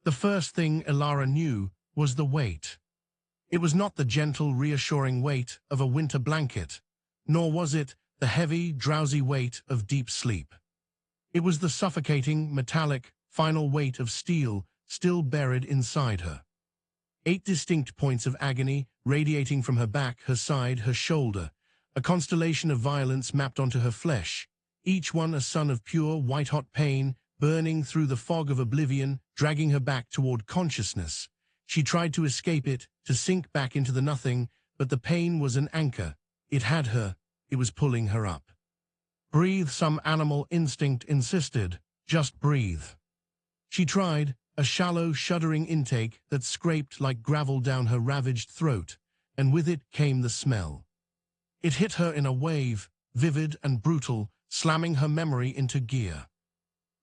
The first thing Elara knew was the weight. It was not the gentle, reassuring weight of a winter blanket, nor was it the heavy, drowsy weight of deep sleep. It was the suffocating, metallic, final weight of steel still buried inside her. 8 distinct points of agony radiating from her back, her side, her shoulder, a constellation of violence mapped onto her flesh, each one a sun of pure, white-hot pain, burning through the fog of oblivion, dragging her back toward consciousness. She tried to escape it, to sink back into the nothing, but the pain was an anchor. It had her. It was pulling her up. Breathe, some animal instinct insisted. Just breathe. She tried, a shallow, shuddering intake that scraped like gravel down her ravaged throat, and with it came the smell. It hit her in a wave, vivid and brutal, slamming her memory into gear.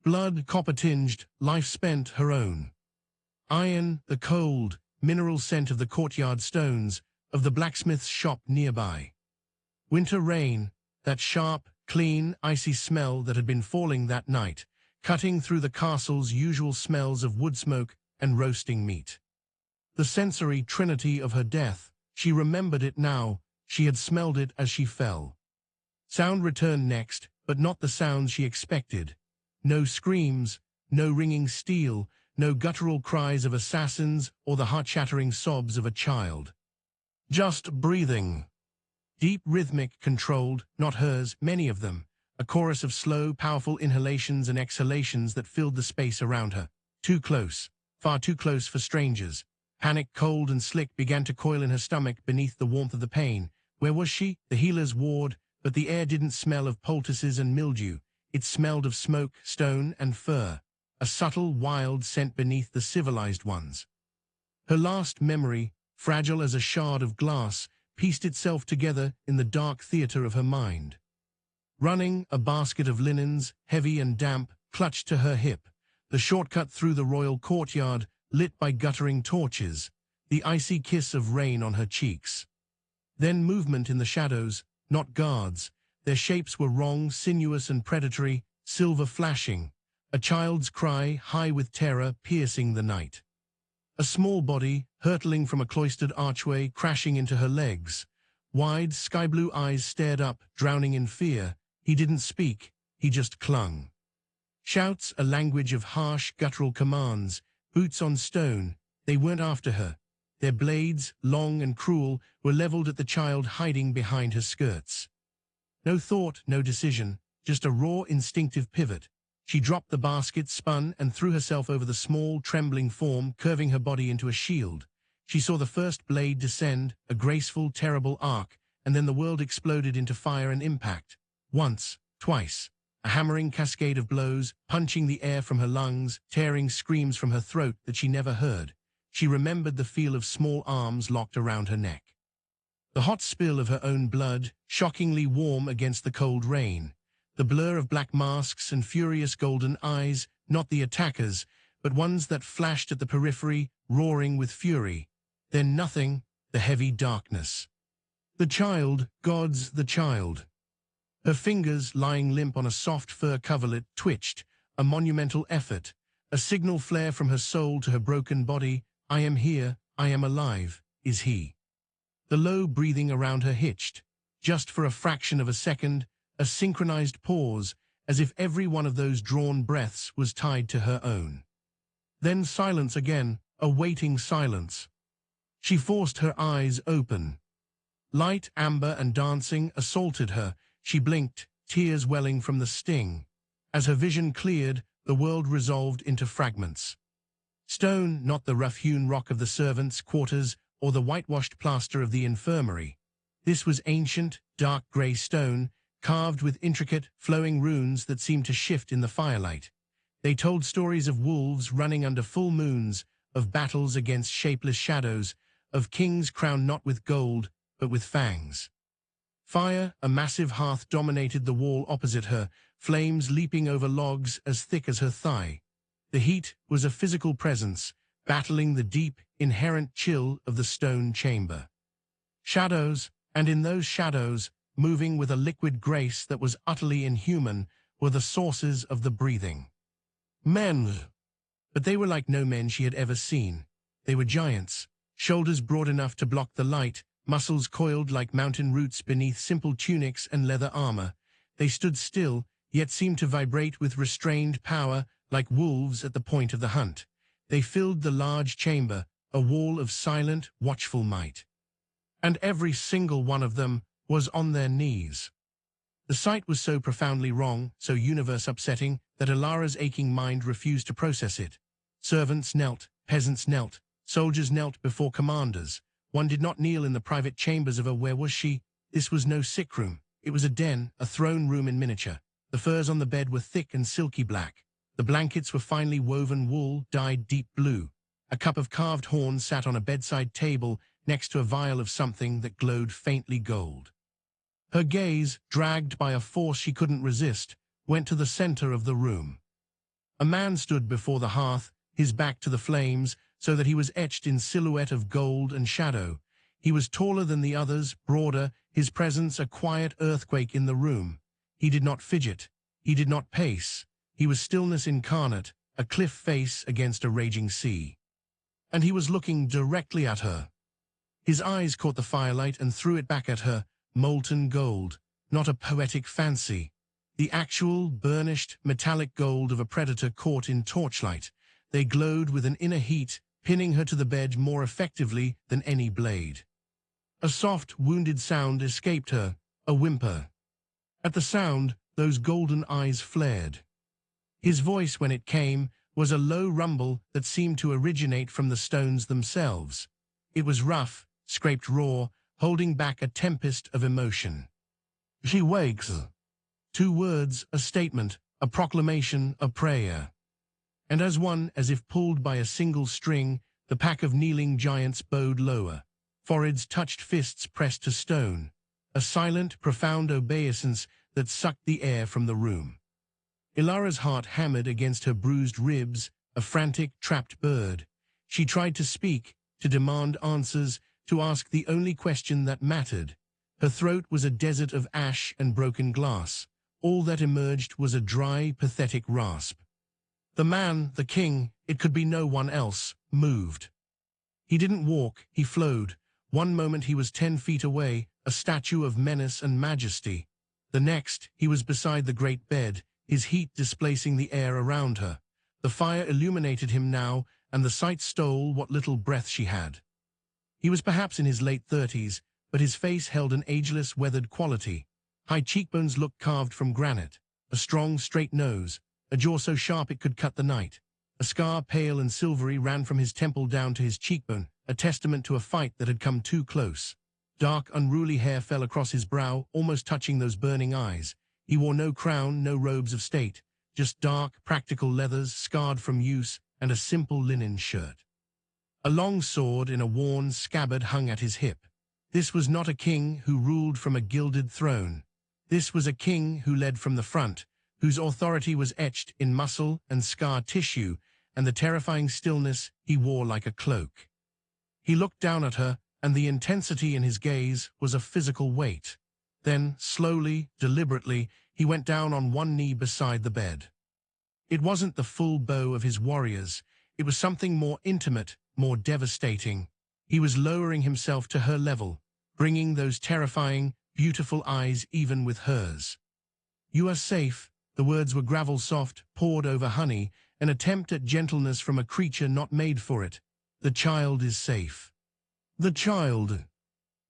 Blood, copper-tinged, life spent, her own. Iron, the cold, mineral scent of the courtyard stones, of the blacksmith's shop nearby. Winter rain, that sharp, clean, icy smell that had been falling that night, cutting through the castle's usual smells of wood smoke and roasting meat. The sensory trinity of her death, she remembered it now, she had smelled it as she fell. Sound returned next, but not the sounds she expected. No screams, no ringing steel, no guttural cries of assassins or the heart-shattering sobs of a child. Just breathing. Deep, rhythmic, controlled, not hers, many of them. A chorus of slow, powerful inhalations and exhalations that filled the space around her. Too close, far too close for strangers. Panic, cold and slick, began to coil in her stomach beneath the warmth of the pain. Where was she? The healer's ward, but the air didn't smell of poultices and mildew. It smelled of smoke, stone, and fur, a subtle, wild scent beneath the civilized ones. Her last memory, fragile as a shard of glass, pieced itself together in the dark theater of her mind. Running, a basket of linens, heavy and damp, clutched to her hip, the shortcut through the royal courtyard, lit by guttering torches, the icy kiss of rain on her cheeks. Then movement in the shadows, not guards. Their shapes were wrong, sinuous and predatory, silver flashing. A child's cry, high with terror, piercing the night. A small body, hurtling from a cloistered archway, crashing into her legs. Wide, sky-blue eyes stared up, drowning in fear. He didn't speak, he just clung. Shouts, a language of harsh, guttural commands. Boots on stone. They weren't after her. Their blades, long and cruel, were leveled at the child hiding behind her skirts. No thought, no decision, just a raw, instinctive pivot. She dropped the basket, spun, and threw herself over the small, trembling form, curving her body into a shield. She saw the first blade descend, a graceful, terrible arc, and then the world exploded into fire and impact. Once, twice, a hammering cascade of blows, punching the air from her lungs, tearing screams from her throat that she never heard. She remembered the feel of small arms locked around her neck. The hot spill of her own blood, shockingly warm against the cold rain. The blur of black masks and furious golden eyes, not the attackers, but ones that flashed at the periphery, roaring with fury. Then nothing, the heavy darkness. The child, God's the child. Her fingers, lying limp on a soft fur coverlet, twitched, a monumental effort, a signal flare from her soul to her broken body. I am here, I am alive, is he. The low breathing around her hitched, just for a fraction of a second, a synchronized pause, as if every one of those drawn breaths was tied to her own. Then silence again, a waiting silence. She forced her eyes open. Light, amber, and dancing assaulted her. She blinked, tears welling from the sting. As her vision cleared, the world resolved into fragments. Stone, not the rough-hewn rock of the servants' quarters or the whitewashed plaster of the infirmary. This was ancient, dark grey stone, carved with intricate, flowing runes that seemed to shift in the firelight. They told stories of wolves running under full moons, of battles against shapeless shadows, of kings crowned not with gold, but with fangs. Fire, a massive hearth dominated the wall opposite her, flames leaping over logs as thick as her thigh. The heat was a physical presence, battling the deep, inherent chill of the stone chamber. Shadows, and in those shadows, moving with a liquid grace that was utterly inhuman, were the sources of the breathing. Men! But they were like no men she had ever seen. They were giants, shoulders broad enough to block the light, muscles coiled like mountain roots beneath simple tunics and leather armor. They stood still, yet seemed to vibrate with restrained power like wolves at the point of the hunt. They filled the large chamber, a wall of silent, watchful might. And every single one of them was on their knees. The sight was so profoundly wrong, so universe-upsetting, that Alara's aching mind refused to process it. Servants knelt, peasants knelt, soldiers knelt before commanders. One did not kneel in the private chambers of a where was she? This was no sick room. It was a den, a throne room in miniature. The furs on the bed were thick and silky black. The blankets were finely woven wool, dyed deep blue. A cup of carved horn sat on a bedside table next to a vial of something that glowed faintly gold. Her gaze, dragged by a force she couldn't resist, went to the center of the room. A man stood before the hearth, his back to the flames, so that he was etched in silhouette of gold and shadow. He was taller than the others, broader, his presence a quiet earthquake in the room. He did not fidget. He did not pace. He was stillness incarnate, a cliff face against a raging sea. And he was looking directly at her. His eyes caught the firelight and threw it back at her, molten gold, not a poetic fancy. The actual, burnished, metallic gold of a predator caught in torchlight. They glowed with an inner heat, pinning her to the bed more effectively than any blade. A soft, wounded sound escaped her, a whimper. At the sound, those golden eyes flared. His voice, when it came, was a low rumble that seemed to originate from the stones themselves. It was rough, scraped raw, holding back a tempest of emotion. She wakes. 2 words, a statement, a proclamation, a prayer. And as if pulled by a single string, the pack of kneeling giants bowed lower. Foreheads touched fists pressed to stone. A silent, profound obeisance that sucked the air from the room. Ilara's heart hammered against her bruised ribs, a frantic, trapped bird. She tried to speak, to demand answers, to ask the only question that mattered. Her throat was a desert of ash and broken glass. All that emerged was a dry, pathetic rasp. The man, the king, it could be no one else, moved. He didn't walk, he flowed. One moment he was 10 feet away, a statue of menace and majesty. The next, he was beside the great bed, his heat displacing the air around her. The fire illuminated him now, and the sight stole what little breath she had. He was perhaps in his late 30s, but his face held an ageless, weathered quality. High cheekbones looked carved from granite, a strong, straight nose, a jaw so sharp it could cut the night. A scar, pale and silvery, ran from his temple down to his cheekbone, a testament to a fight that had come too close. Dark, unruly hair fell across his brow, almost touching those burning eyes. He wore no crown, no robes of state, just dark, practical leathers, scarred from use, and a simple linen shirt. A long sword in a worn scabbard hung at his hip. This was not a king who ruled from a gilded throne. This was a king who led from the front, whose authority was etched in muscle and scar tissue, and the terrifying stillness he wore like a cloak. He looked down at her, and the intensity in his gaze was a physical weight. Then, slowly, deliberately, he went down on one knee beside the bed. It wasn't the full bow of his warriors. It was something more intimate, more devastating. He was lowering himself to her level, bringing those terrifying, beautiful eyes even with hers. "You are safe." The words were gravel-soft, poured over honey, an attempt at gentleness from a creature not made for it. "The child is safe." The child.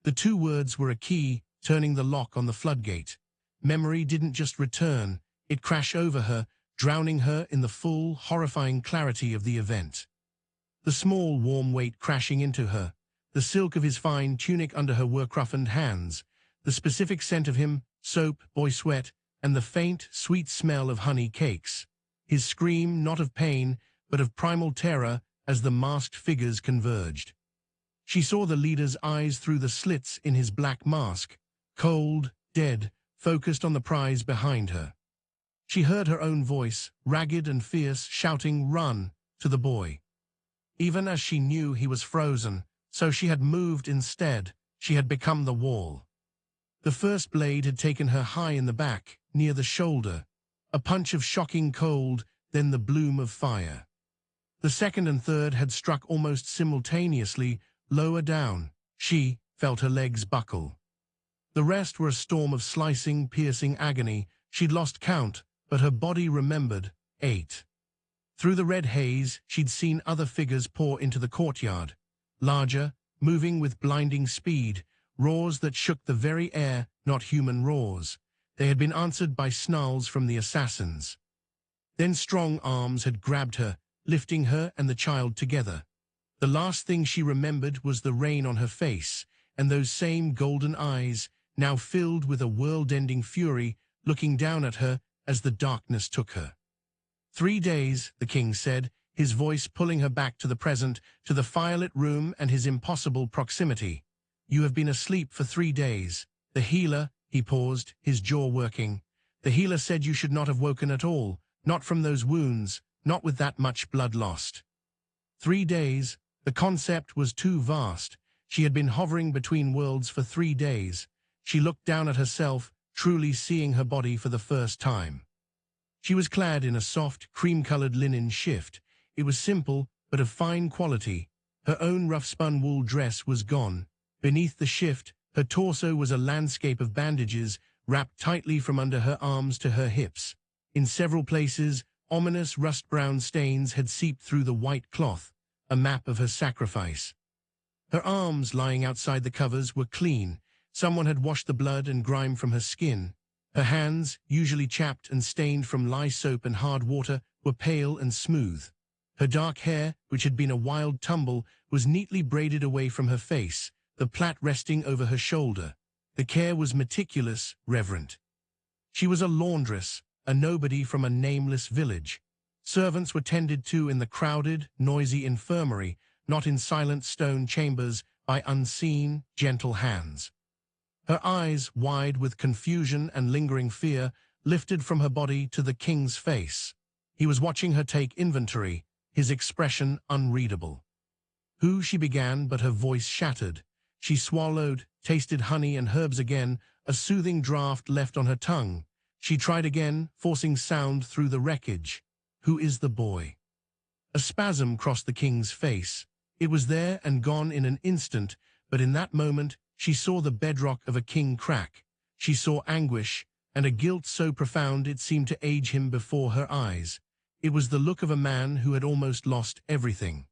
The 2 words were a key, turning the lock on the floodgate. Memory didn't just return, it crashed over her, drowning her in the full, horrifying clarity of the event. The small, warm weight crashing into her, the silk of his fine tunic under her work-roughened hands, the specific scent of him, soap, boy sweat, and the faint, sweet smell of honey cakes. His scream, not of pain, but of primal terror, as the masked figures converged. She saw the leader's eyes through the slits in his black mask, cold, dead, focused on the prize behind her. She heard her own voice, ragged and fierce, shouting, "Run," to the boy. Even as she knew he was frozen, so she had moved instead. She had become the wall. The first blade had taken her high in the back, near the shoulder. A punch of shocking cold, then the bloom of fire. The second and third had struck almost simultaneously, lower down. She felt her legs buckle. The rest were a storm of slicing, piercing agony. She'd lost count, but her body remembered. 8. Through the red haze, she'd seen other figures pour into the courtyard. Larger, moving with blinding speed, roars that shook the very air, not human roars. They had been answered by snarls from the assassins. Then strong arms had grabbed her, lifting her and the child together. The last thing she remembered was the rain on her face, and those same golden eyes, now filled with a world-ending fury, looking down at her as the darkness took her. 3 days, the king said, his voice pulling her back to the present, to the firelit room and his impossible proximity. You have been asleep for 3 days. The healer, he paused, his jaw working. The healer said you should not have woken at all, not from those wounds, not with that much blood lost. 3 days, the concept was too vast. She had been hovering between worlds for 3 days. She looked down at herself, truly seeing her body for the first time. She was clad in a soft, cream-colored linen shift. It was simple, but of fine quality. Her own rough-spun wool dress was gone. Beneath the shift, her torso was a landscape of bandages, wrapped tightly from under her arms to her hips. In several places, ominous rust-brown stains had seeped through the white cloth, a map of her sacrifice. Her arms, lying outside the covers, were clean. Someone had washed the blood and grime from her skin. Her hands, usually chapped and stained from lye soap and hard water, were pale and smooth. Her dark hair, which had been a wild tumble, was neatly braided away from her face, the plait resting over her shoulder. The care was meticulous, reverent. She was a laundress, a nobody from a nameless village. Servants were tended to in the crowded, noisy infirmary, not in silent stone chambers, by unseen, gentle hands. Her eyes, wide with confusion and lingering fear, lifted from her body to the king's face. He was watching her take inventory, his expression unreadable. Who, she began, but her voice shattered. She swallowed, tasted honey and herbs again, a soothing draught left on her tongue. She tried again, forcing sound through the wreckage. Who is the boy? A spasm crossed the king's face. It was there and gone in an instant, but in that moment she saw the bedrock of a king crack. She saw anguish, and a guilt so profound it seemed to age him before her eyes. It was the look of a man who had almost lost everything.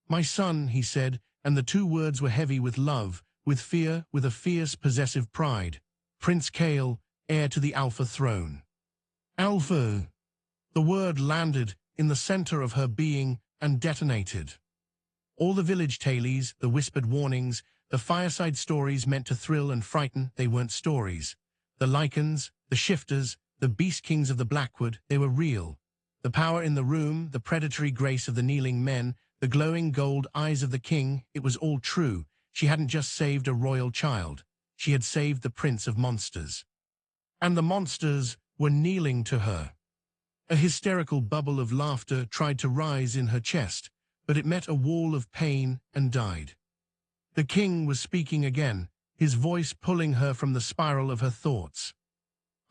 My son, he said, and the 2 words were heavy with love, with fear, with a fierce, possessive pride. Prince Kale, heir to the Alpha throne. Alpha! The word landed in the center of her being and detonated. All the village tales, the whispered warnings, the fireside stories meant to thrill and frighten, they weren't stories. The lichens, the shifters, the beast kings of the Blackwood, they were real. The power in the room, the predatory grace of the kneeling men, the glowing gold eyes of the king, it was all true. She hadn't just saved a royal child. She had saved the prince of monsters. And the monsters were kneeling to her. A hysterical bubble of laughter tried to rise in her chest, but it met a wall of pain and died. The king was speaking again, his voice pulling her from the spiral of her thoughts.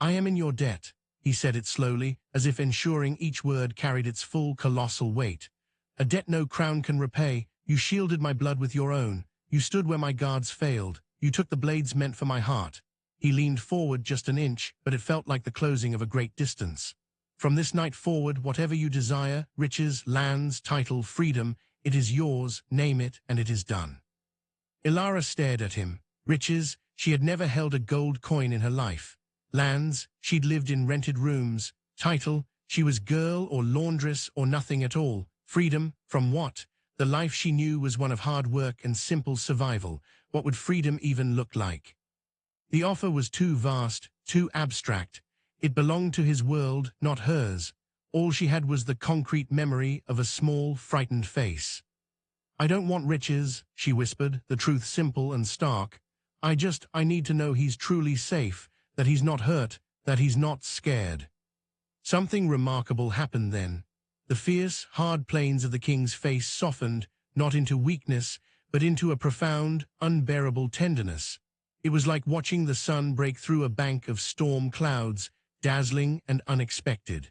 I am in your debt, he said it slowly, as if ensuring each word carried its full colossal weight. A debt no crown can repay. You shielded my blood with your own. You stood where my guards failed. You took the blades meant for my heart. He leaned forward just an inch, but it felt like the closing of a great distance. From this night forward, whatever you desire, riches, lands, title, freedom, it is yours, name it, and it is done. Ilara stared at him. Riches, she had never held a gold coin in her life. Lands, she'd lived in rented rooms. Title, she was girl or laundress or nothing at all. Freedom, from what? The life she knew was one of hard work and simple survival. What would freedom even look like? The offer was too vast, too abstract. It belonged to his world, not hers. All she had was the concrete memory of a small, frightened face. I don't want riches, she whispered, the truth simple and stark. I need to know he's truly safe, that he's not hurt, that he's not scared. Something remarkable happened then. The fierce, hard planes of the king's face softened, not into weakness, but into a profound, unbearable tenderness. It was like watching the sun break through a bank of storm clouds, dazzling and unexpected.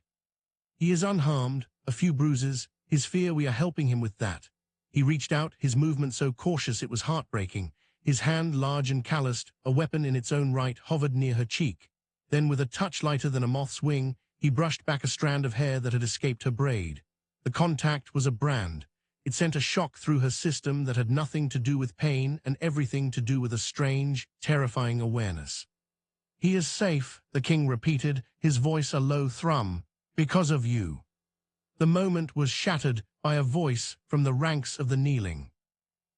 He is unharmed, a few bruises, His fear, we are helping him with that. He reached out, his movement so cautious it was heartbreaking. His hand, large and calloused, a weapon in its own right, hovered near her cheek. Then, with a touch lighter than a moth's wing, he brushed back a strand of hair that had escaped her braid. The contact was a brand. It sent a shock through her system that had nothing to do with pain and everything to do with a strange, terrifying awareness. "He is safe," the king repeated, his voice a low thrum. "Because of you." The moment was shattered by a voice from the ranks of the kneeling.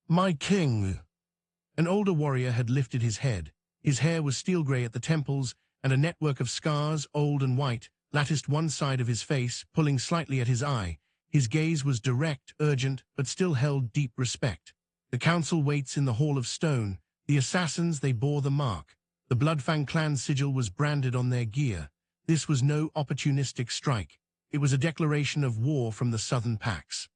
"My king!" An older warrior had lifted his head. His hair was steel gray at the temples, and a network of scars, old and white, latticed one side of his face, pulling slightly at his eye. His gaze was direct, urgent, but still held deep respect. "The council waits in the Hall of Stone. The assassins, they bore the mark. The Bloodfang clan sigil was branded on their gear. This was no opportunistic strike. It was a declaration of war from the southern packs."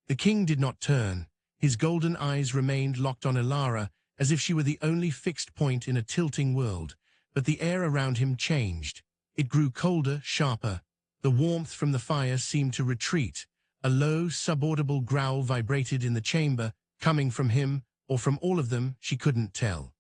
The king did not turn. His golden eyes remained locked on Ilara, as if she were the only fixed point in a tilting world. But the air around him changed. It grew colder, sharper. The warmth from the fire seemed to retreat. A low, subaudible growl vibrated in the chamber, coming from him, or from all of them, she couldn't tell.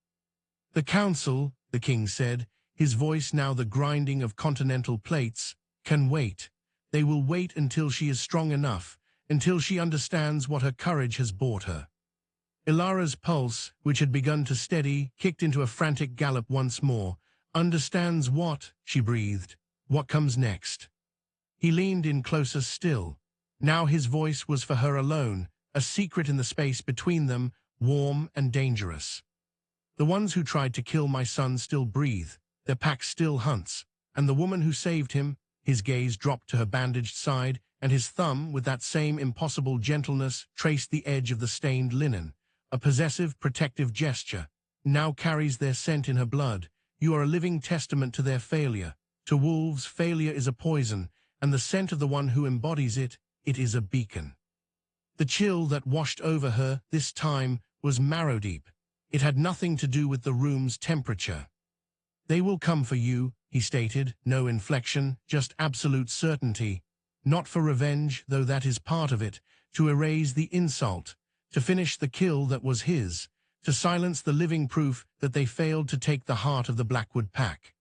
"The council," the king said, his voice now the grinding of continental plates, "can wait. They will wait until she is strong enough, until she understands what her courage has brought her." Ilara's pulse, which had begun to steady, kicked into a frantic gallop once more. "Understands what?" she breathed. "What comes next?" He leaned in closer still. Now his voice was for her alone, a secret in the space between them, warm and dangerous. "The ones who tried to kill my son still breathe, their pack still hunts, and the woman who saved him," his gaze dropped to her bandaged side, and his thumb, with that same impossible gentleness, traced the edge of the stained linen. A possessive, protective gesture. "Now carries their scent in her blood. You are a living testament to their failure. To wolves, failure is a poison, and the scent of the one who embodies it, it is a beacon." The chill that washed over her, this time, was marrow-deep. It had nothing to do with the room's temperature. "They will come for you," he stated, no inflection, just absolute certainty. "Not for revenge, though that is part of it, to erase the insult, to finish the kill that was his, to silence the living proof that they failed to take the heart of the Blackwood Pack."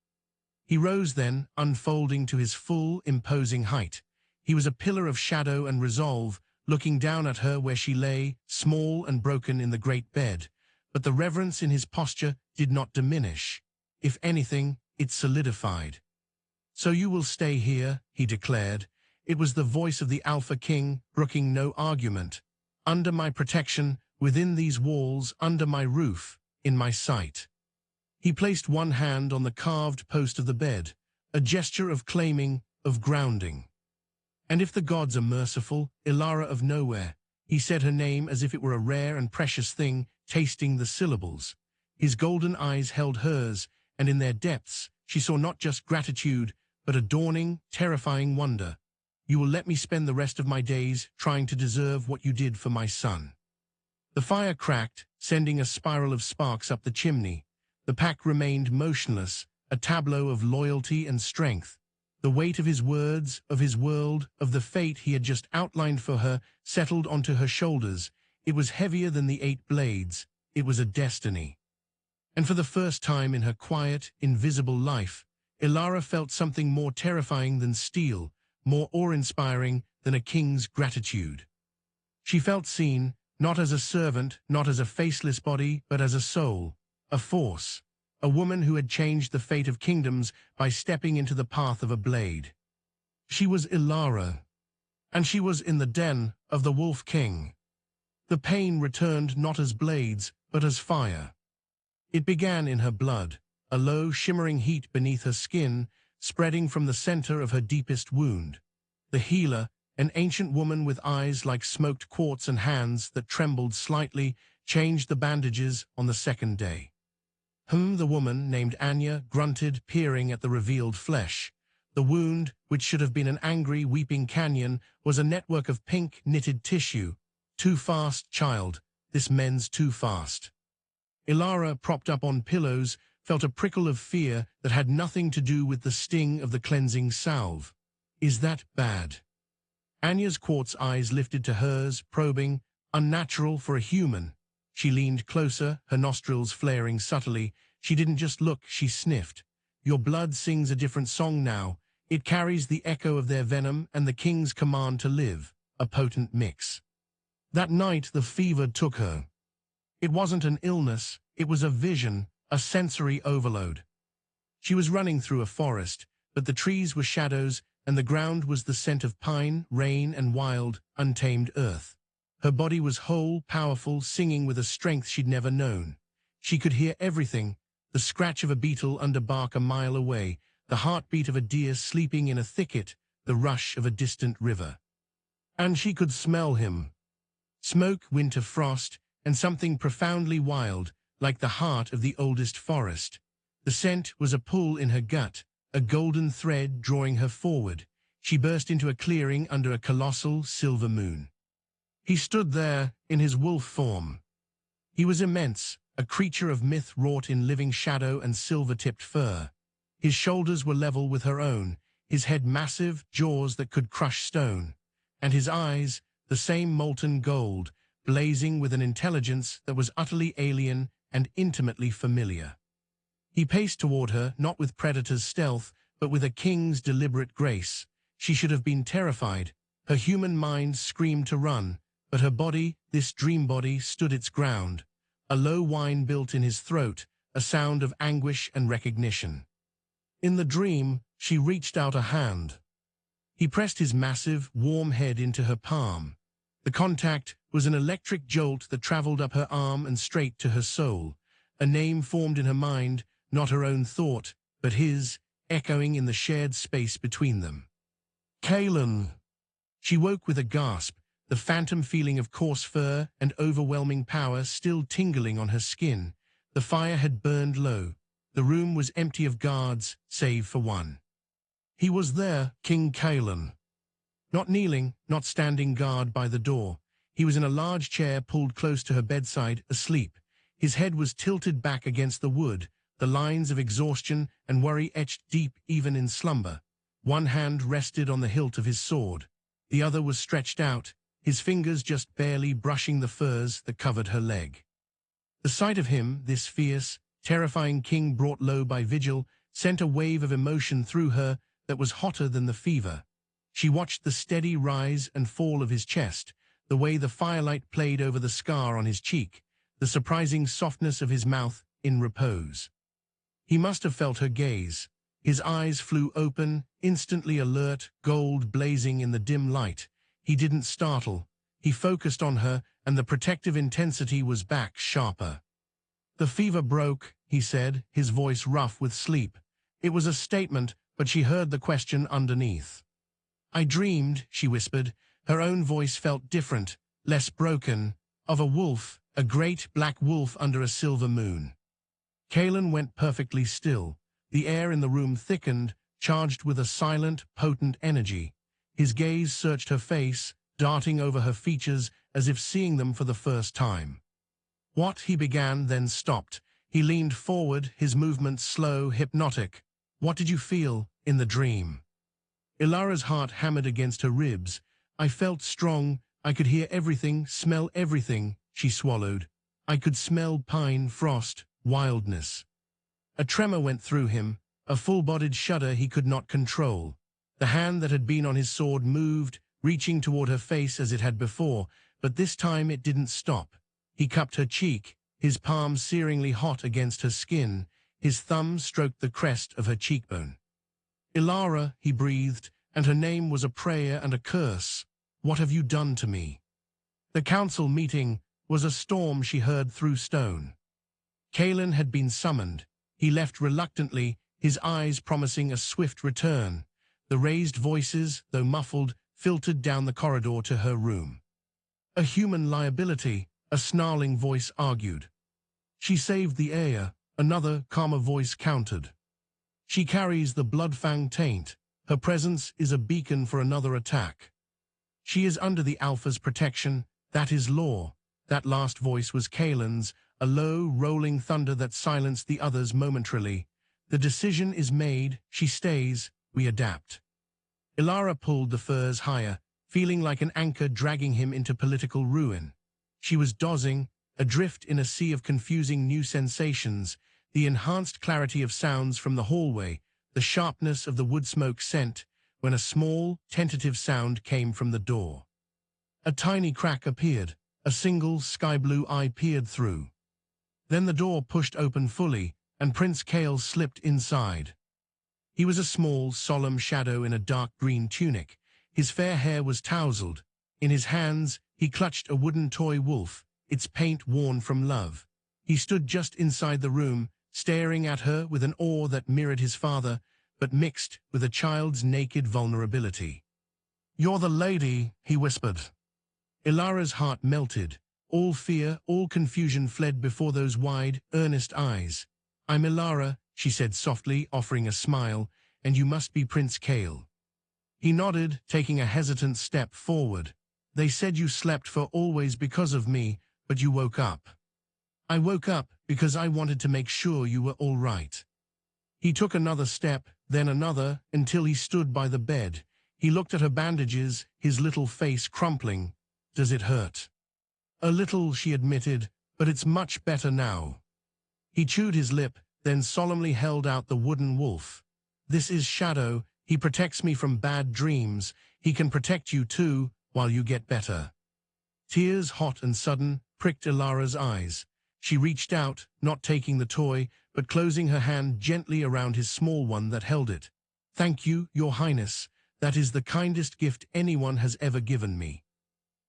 He rose then, unfolding to his full, imposing height. He was a pillar of shadow and resolve, looking down at her where she lay, small and broken in the great bed. But the reverence in his posture did not diminish. If anything, it solidified. "So you will stay here," he declared. It was the voice of the Alpha King, brooking no argument. "Under my protection, within these walls, under my roof, in my sight." He placed one hand on the carved post of the bed, a gesture of claiming, of grounding. "And if the gods are merciful, Ilara of Nowhere," he said her name as if it were a rare and precious thing, tasting the syllables. His golden eyes held hers, and in their depths she saw not just gratitude, but a dawning, terrifying wonder. "You will let me spend the rest of my days trying to deserve what you did for my son." The fire cracked, sending a spiral of sparks up the chimney. The pack remained motionless, a tableau of loyalty and strength. The weight of his words, of his world, of the fate he had just outlined for her, settled onto her shoulders. It was heavier than the 8 blades. It was a destiny. And for the first time in her quiet, invisible life, Ilara felt something more terrifying than steel, more awe-inspiring than a king's gratitude. She felt seen, not as a servant, not as a faceless body, but as a soul, a force, a woman who had changed the fate of kingdoms by stepping into the path of a blade. She was Ilara, and she was in the den of the Wolf King. The pain returned not as blades, but as fire. It began in her blood, a low, shimmering heat beneath her skin, spreading from the center of her deepest wound. The healer, an ancient woman with eyes like smoked quartz and hands that trembled slightly, changed the bandages on the second day. The woman, named Anya, grunted, peering at the revealed flesh. The wound, which should have been an angry, weeping canyon, was a network of pink, knitted tissue. "Too fast, child. This mends too fast." Ilara, propped up on pillows, felt a prickle of fear that had nothing to do with the sting of the cleansing salve. "Is that bad?" Anya's quartz eyes lifted to hers, probing, unnatural for a human. She leaned closer, her nostrils flaring subtly. She didn't just look, she sniffed. Your blood sings a different song now. It carries the echo of their venom and the king's command to live, a potent mix. That night the fever took her. It wasn't an illness, it was a vision, a sensory overload. She was running through a forest, but the trees were shadows and the ground was the scent of pine, rain, and wild, untamed earth. Her body was whole, powerful, singing with a strength she'd never known. She could hear everything, the scratch of a beetle under bark a mile away, the heartbeat of a deer sleeping in a thicket, the rush of a distant river. And she could smell him. Smoke, winter frost, and something profoundly wild, like the heart of the oldest forest. The scent was a pull in her gut, a golden thread drawing her forward. She burst into a clearing under a colossal silver moon. He stood there, in his wolf form. He was immense, a creature of myth wrought in living shadow and silver-tipped fur. His shoulders were level with her own, his head massive, jaws that could crush stone, and his eyes, the same molten gold, blazing with an intelligence that was utterly alien and intimately familiar. He paced toward her, not with predator's stealth, but with a king's deliberate grace. She should have been terrified. Her human mind screamed to run, but her body, this dream body, stood its ground. A low whine built in his throat, a sound of anguish and recognition. In the dream, she reached out a hand. He pressed his massive, warm head into her palm. The contact was an electric jolt that traveled up her arm and straight to her soul. A name formed in her mind, not her own thought, but his, echoing in the shared space between them. Kaelin! She woke with a gasp, the phantom feeling of coarse fur and overwhelming power still tingling on her skin. The fire had burned low. The room was empty of guards, save for one. He was there, King Kaelin. Not kneeling, not standing guard by the door. He was in a large chair pulled close to her bedside, asleep. His head was tilted back against the wood, the lines of exhaustion and worry etched deep even in slumber. One hand rested on the hilt of his sword. The other was stretched out, his fingers just barely brushing the furs that covered her leg. The sight of him, this fierce, terrifying king brought low by vigil, sent a wave of emotion through her that was hotter than the fever. She watched the steady rise and fall of his chest, the way the firelight played over the scar on his cheek, the surprising softness of his mouth in repose. He must have felt her gaze. His eyes flew open, instantly alert, gold blazing in the dim light. He didn't startle. He focused on her, and the protective intensity was back, sharper. The fever broke, he said, his voice rough with sleep. It was a statement, but she heard the question underneath. I dreamed, she whispered. Her own voice felt different, less broken, of a wolf, a great black wolf under a silver moon. Kaelin went perfectly still. The air in the room thickened, charged with a silent, potent energy. His gaze searched her face, darting over her features as if seeing them for the first time. What he began, then stopped. He leaned forward, his movements slow, hypnotic. What did you feel in the dream? Ilara's heart hammered against her ribs. I felt strong. I could hear everything, smell everything, she swallowed. I could smell pine, frost, wildness. A tremor went through him, a full-bodied shudder he could not control. The hand that had been on his sword moved, reaching toward her face as it had before, but this time it didn't stop. He cupped her cheek, his palm searingly hot against her skin. His thumb stroked the crest of her cheekbone. Ilara, he breathed, and her name was a prayer and a curse. What have you done to me? The council meeting was a storm she heard through stone. Kaelin had been summoned. He left reluctantly, his eyes promising a swift return. The raised voices, though muffled, filtered down the corridor to her room. A human liability, a snarling voice argued. She saved the heir, another, calmer voice countered. She carries the blood-fang taint. Her presence is a beacon for another attack. She is under the Alpha's protection. That is law. That last voice was Kaelin's, a low, rolling thunder that silenced the others momentarily. The decision is made. She stays. We adapt. Ilara pulled the furs higher. feeling like an anchor dragging him into political ruin. She was dozing, adrift in a sea of confusing new sensations, the enhanced clarity of sounds from the hallway, the sharpness of the wood smoke scent, when a small, tentative sound came from the door. A tiny crack appeared, a single sky-blue eye peered through. Then the door pushed open fully, and Prince Kale slipped inside. He was a small, solemn shadow in a dark green tunic. His fair hair was tousled. In his hands, he clutched a wooden toy wolf, its paint worn from love. He stood just inside the room, staring at her with an awe that mirrored his father, but mixed with a child's naked vulnerability. "You're the lady," he whispered. Ilara's heart melted. All fear, all confusion fled before those wide, earnest eyes. "I'm Ilara," she said softly, offering a smile, "and you must be Prince Kale." He nodded, taking a hesitant step forward. "They said you slept for always because of me, but you woke up." "I woke up because I wanted to make sure you were all right." He took another step, then another, until he stood by the bed. He looked at her bandages, his little face crumpling. "Does it hurt?" "A little," she admitted, "but it's much better now." He chewed his lip, then solemnly held out the wooden wolf. "This is Shadow. He protects me from bad dreams. He can protect you too, while you get better." Tears, hot and sudden, pricked Ilara's eyes. She reached out, not taking the toy, but closing her hand gently around his small one that held it. "Thank you, Your Highness. That is the kindest gift anyone has ever given me."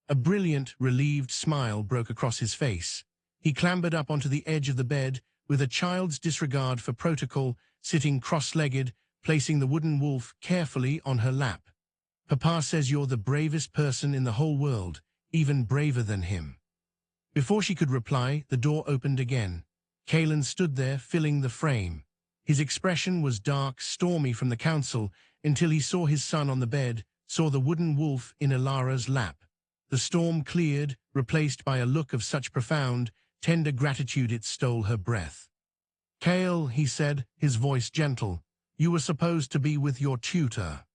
A brilliant, relieved smile broke across his face. He clambered up onto the edge of the bed, with a child's disregard for protocol, sitting cross-legged, placing the wooden wolf carefully on her lap. "Papa says you're the bravest person in the whole world, even braver than him." Before she could reply, the door opened again. Kalen stood there, filling the frame. His expression was dark, stormy from the council, until he saw his son on the bed, saw the wooden wolf in Ilara's lap. The storm cleared, replaced by a look of such profound, tender gratitude it stole her breath. "Kale," he said, his voice gentle, "you were supposed to be with your tutor."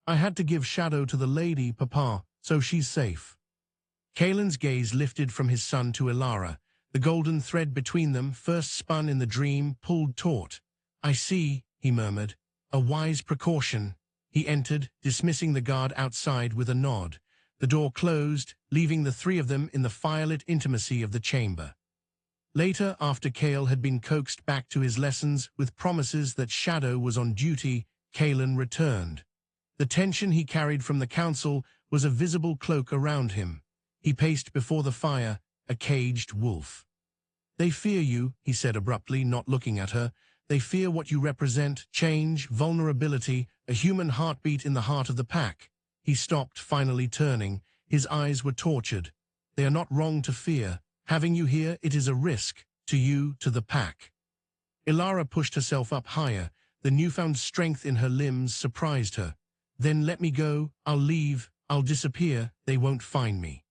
"I had to give Shadow to the lady, Papa, so she's safe." Kalen's gaze lifted from his son to Ilara. The golden thread between them, first spun in the dream, pulled taut. "I see," he murmured. "A wise precaution." He entered, dismissing the guard outside with a nod. The door closed, leaving the three of them in the firelit intimacy of the chamber. Later, after Kale had been coaxed back to his lessons with promises that Shadow was on duty, Kalen returned. The tension he carried from the council was a visible cloak around him. He paced before the fire, a caged wolf. "They fear you," he said abruptly, not looking at her. "They fear what you represent, change, vulnerability, a human heartbeat in the heart of the pack." He stopped, finally turning. His eyes were tortured. "They are not wrong to fear. Having you here, it is a risk. To you, to the pack." Ilara pushed herself up higher. The newfound strength in her limbs surprised her. "Then let me go. I'll leave. I'll disappear. They won't find me."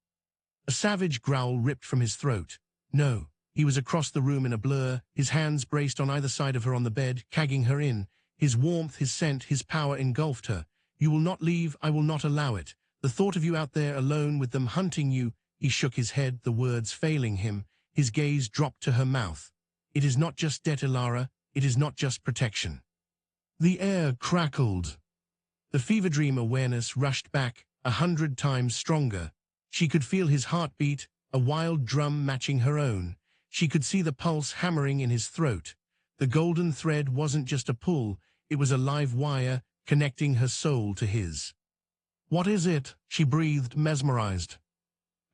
A savage growl ripped from his throat. "No." He was across the room in a blur, his hands braced on either side of her on the bed, cagging her in. His warmth, his scent, his power engulfed her. "You will not leave. I will not allow it. The thought of you out there alone with them hunting you." He shook his head, the words failing him. His gaze dropped to her mouth. "It is not just debt, Ilara. It is not just protection." The air crackled. The fever dream awareness rushed back, 100 times stronger. She could feel his heartbeat, a wild drum matching her own. She could see the pulse hammering in his throat. The golden thread wasn't just a pull, it was a live wire connecting her soul to his. "What is it?" she breathed, mesmerized.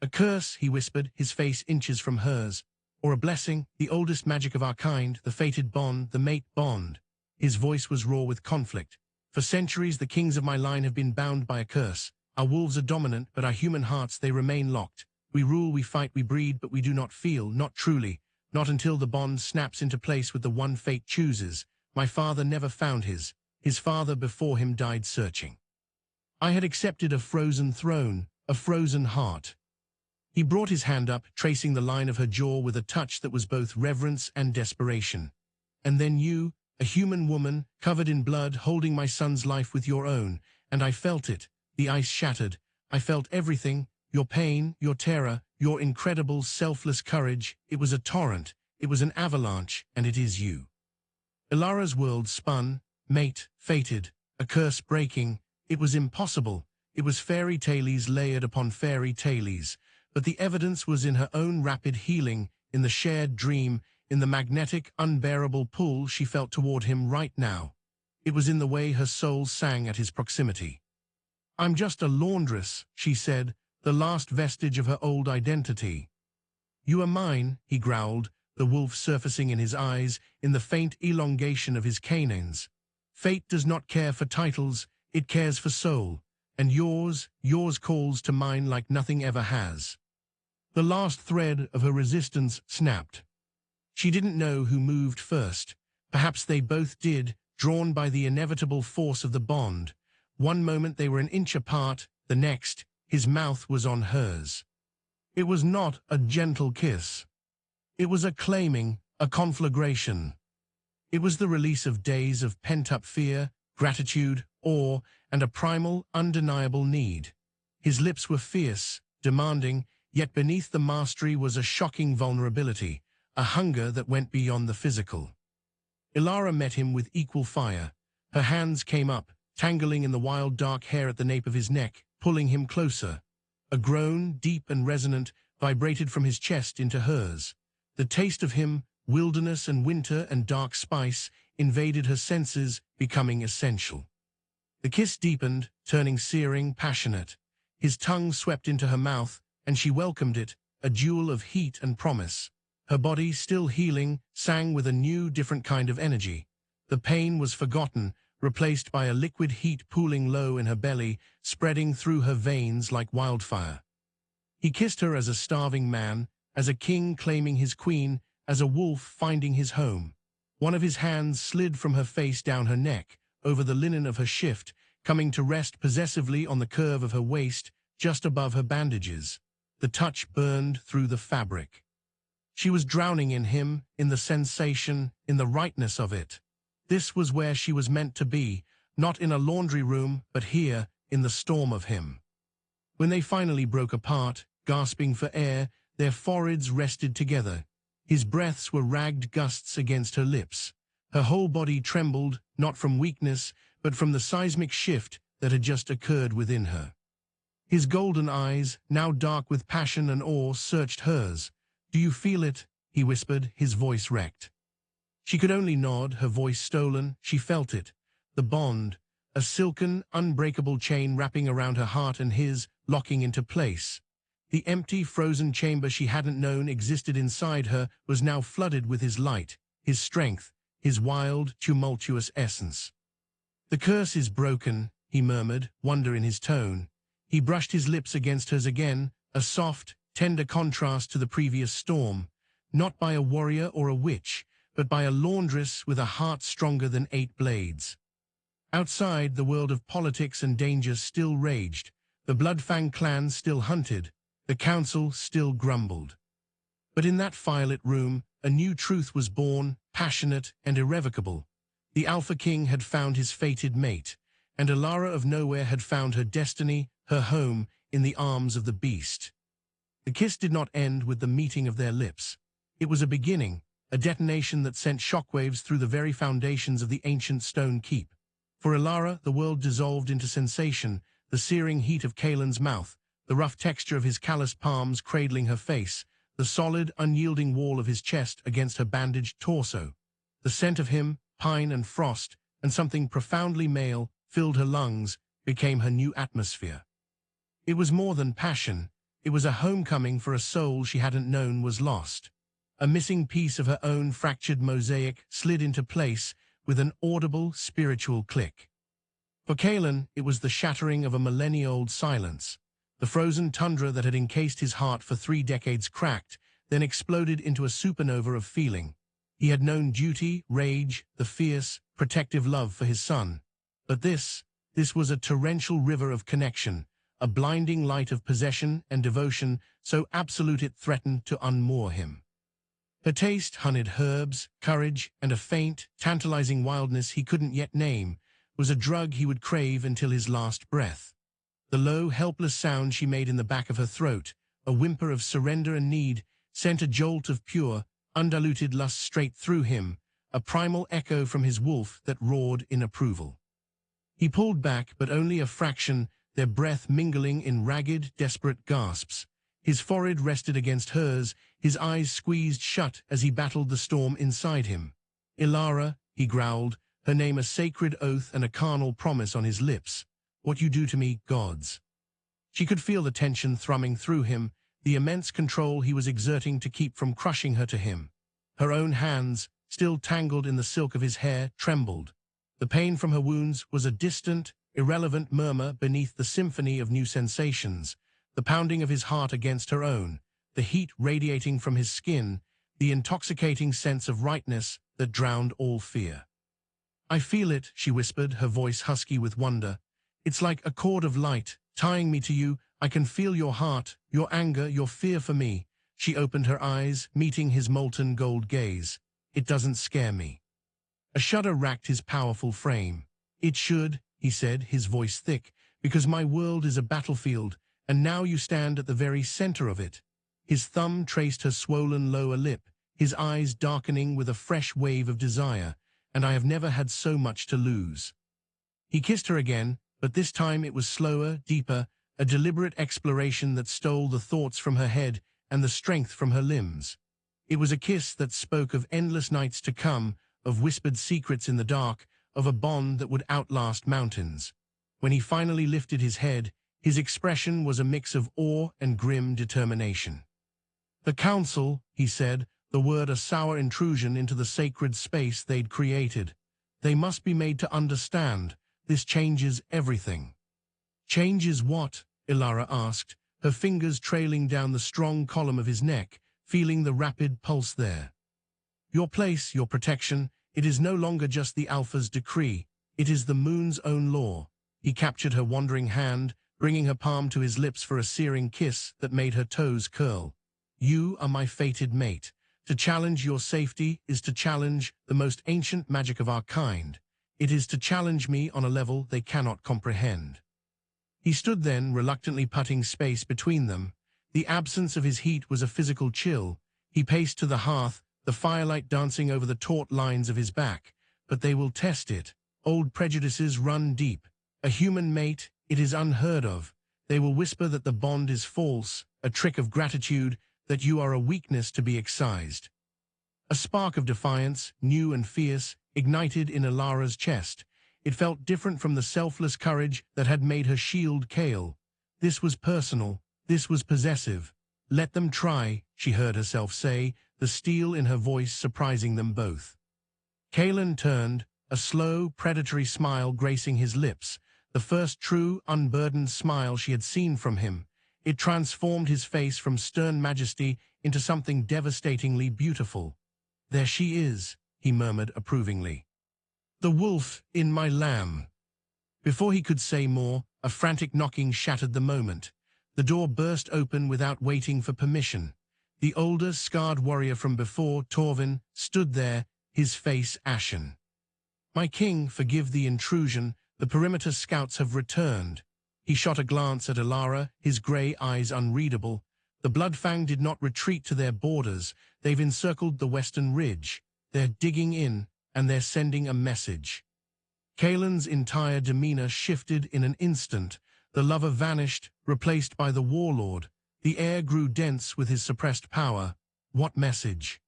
"A curse," he whispered, his face inches from hers. "Or a blessing, the oldest magic of our kind, the fated bond, the mate bond." His voice was raw with conflict. "For centuries, the kings of my line have been bound by a curse. Our wolves are dominant, but our human hearts, they remain locked. We rule, we fight, we breed, but we do not feel, not truly. Not until the bond snaps into place with the one fate chooses. My father never found his. His father before him died searching. I had accepted a frozen throne, a frozen heart." He brought his hand up, tracing the line of her jaw with a touch that was both reverence and desperation. "And then you, a human woman, covered in blood, holding my son's life with your own, and I felt it. The ice shattered. I felt everything, your pain, your terror, your incredible selfless courage. It was a torrent, it was an avalanche, and it is you. Ilara's world spun, mate, fated, a curse breaking. It was impossible. It was fairy tales layered upon fairy tales, but the evidence was in her own rapid healing, in the shared dream, in the magnetic, unbearable pull she felt toward him right now. It was in the way her soul sang at his proximity. I'm just a laundress, she said, the last vestige of her old identity. You are mine, he growled, the wolf surfacing in his eyes, in the faint elongation of his canines. Fate does not care for titles, it cares for soul, and yours calls to mine like nothing ever has. The last thread of her resistance snapped. She didn't know who moved first. Perhaps they both did, drawn by the inevitable force of the bond. One moment they were an inch apart, the next, his mouth was on hers. It was not a gentle kiss. It was a claiming, a conflagration. It was the release of days of pent-up fear, gratitude, awe, and a primal, undeniable need. His lips were fierce, demanding, yet beneath the mastery was a shocking vulnerability, a hunger that went beyond the physical. Ilara met him with equal fire. Her hands came up, tangling in the wild dark hair at the nape of his neck, pulling him closer. A groan, deep and resonant, vibrated from his chest into hers. The taste of him, wilderness and winter and dark spice, invaded her senses, becoming essential. The kiss deepened, turning searing, passionate. His tongue swept into her mouth, and she welcomed it, a jewel of heat and promise. Her body, still healing, sang with a new, different kind of energy. The pain was forgotten, replaced by a liquid heat pooling low in her belly, spreading through her veins like wildfire. He kissed her as a starving man, as a king claiming his queen, as a wolf finding his home. One of his hands slid from her face down her neck, over the linen of her shift, coming to rest possessively on the curve of her waist, just above her bandages. The touch burned through the fabric. She was drowning in him, in the sensation, in the rightness of it. This was where she was meant to be, not in a laundry room, but here, in the storm of him. When they finally broke apart, gasping for air, their foreheads rested together. His breaths were ragged gusts against her lips. Her whole body trembled, not from weakness, but from the seismic shift that had just occurred within her. His golden eyes, now dark with passion and awe, searched hers. "Do you feel it?" he whispered, his voice wrecked. She could only nod, her voice stolen. She felt it. The bond, a silken, unbreakable chain wrapping around her heart and his, locking into place. The empty, frozen chamber she hadn't known existed inside her was now flooded with his light, his strength, his wild, tumultuous essence. "The curse is broken," he murmured, wonder in his tone. He brushed his lips against hers again, a soft, tender contrast to the previous storm, not by a warrior or a witch, but by a laundress with a heart stronger than 8 blades. Outside, the world of politics and danger still raged. The Bloodfang clan still hunted. The council still grumbled. But in that firelit room, a new truth was born, passionate and irrevocable. The Alpha King had found his fated mate, and Ilara of Nowhere had found her destiny, her home, in the arms of the beast. The kiss did not end with the meeting of their lips. It was a beginning, a detonation that sent shockwaves through the very foundations of the ancient stone keep. For Ilara, the world dissolved into sensation, the searing heat of Kaelin's mouth, the rough texture of his calloused palms cradling her face, the solid, unyielding wall of his chest against her bandaged torso. The scent of him, pine and frost, and something profoundly male, filled her lungs, became her new atmosphere. It was more than passion. It was a homecoming for a soul she hadn't known was lost. A missing piece of her own fractured mosaic slid into place with an audible, spiritual click. For Kaelin, it was the shattering of a millennia-old silence. The frozen tundra that had encased his heart for 3 decades cracked, then exploded into a supernova of feeling. He had known duty, rage, the fierce, protective love for his son. But this was a torrential river of connection, a blinding light of possession and devotion so absolute it threatened to unmoor him. Her taste, honeyed herbs, courage, and a faint, tantalizing wildness he couldn't yet name, was a drug he would crave until his last breath. The low, helpless sound she made in the back of her throat, a whimper of surrender and need, sent a jolt of pure, undiluted lust straight through him, a primal echo from his wolf that roared in approval. He pulled back, but only a fraction, their breath mingling in ragged, desperate gasps. His forehead rested against hers, his eyes squeezed shut as he battled the storm inside him. "Ilara," he growled, her name a sacred oath and a carnal promise on his lips. "What you do to me, gods." She could feel the tension thrumming through him, the immense control he was exerting to keep from crushing her to him. Her own hands, still tangled in the silk of his hair, trembled. The pain from her wounds was a distant, irrelevant murmur beneath the symphony of new sensations, the pounding of his heart against her own, the heat radiating from his skin, the intoxicating sense of rightness that drowned all fear. "I feel it," she whispered, her voice husky with wonder. "It's like a cord of light, tying me to you. I can feel your heart, your anger, your fear for me." She opened her eyes, meeting his molten gold gaze. "It doesn't scare me." A shudder racked his powerful frame. "It should," he said, his voice thick, "because my world is a battlefield, and now you stand at the very center of it." His thumb traced her swollen lower lip, his eyes darkening with a fresh wave of desire. "And I have never had so much to lose." He kissed her again, but this time it was slower, deeper, a deliberate exploration that stole the thoughts from her head and the strength from her limbs. It was a kiss that spoke of endless nights to come, of whispered secrets in the dark, of a bond that would outlast mountains. When he finally lifted his head, his expression was a mix of awe and grim determination. "The council," he said, the word a sour intrusion into the sacred space they'd created. "They must be made to understand. This changes everything." "Changes what?" Ilara asked, her fingers trailing down the strong column of his neck, feeling the rapid pulse there. "Your place, your protection. It is no longer just the Alpha's decree. It is the moon's own law." He captured her wandering hand, bringing her palm to his lips for a searing kiss that made her toes curl. "You are my fated mate. To challenge your safety is to challenge the most ancient magic of our kind. It is to challenge me on a level they cannot comprehend." He stood then, reluctantly putting space between them. The absence of his heat was a physical chill. He paced to the hearth, the firelight dancing over the taut lines of his back. "But they will test it. Old prejudices run deep. A human mate, it is unheard of. They will whisper that the bond is false, a trick of gratitude, that you are a weakness to be excised." A spark of defiance, new and fierce, ignited in Ilara's chest. It felt different from the selfless courage that had made her shield cale. This was personal, this was possessive. "Let them try," she heard herself say, the steel in her voice surprising them both. Kaelan turned, a slow, predatory smile gracing his lips, the first true, unburdened smile she had seen from him. It transformed his face from stern majesty into something devastatingly beautiful. "There she is," he murmured approvingly. "The wolf in my lamb." Before he could say more, a frantic knocking shattered the moment. The door burst open without waiting for permission. The older, scarred warrior from before, Torvin, stood there, his face ashen. "My king, forgive the intrusion. The perimeter scouts have returned." He shot a glance at Ilara, his gray eyes unreadable. "The Bloodfang did not retreat to their borders. They've encircled the western ridge. They're digging in, and they're sending a message." Kaelan's entire demeanor shifted in an instant. The lover vanished, replaced by the warlord. The air grew dense with his suppressed power. What message?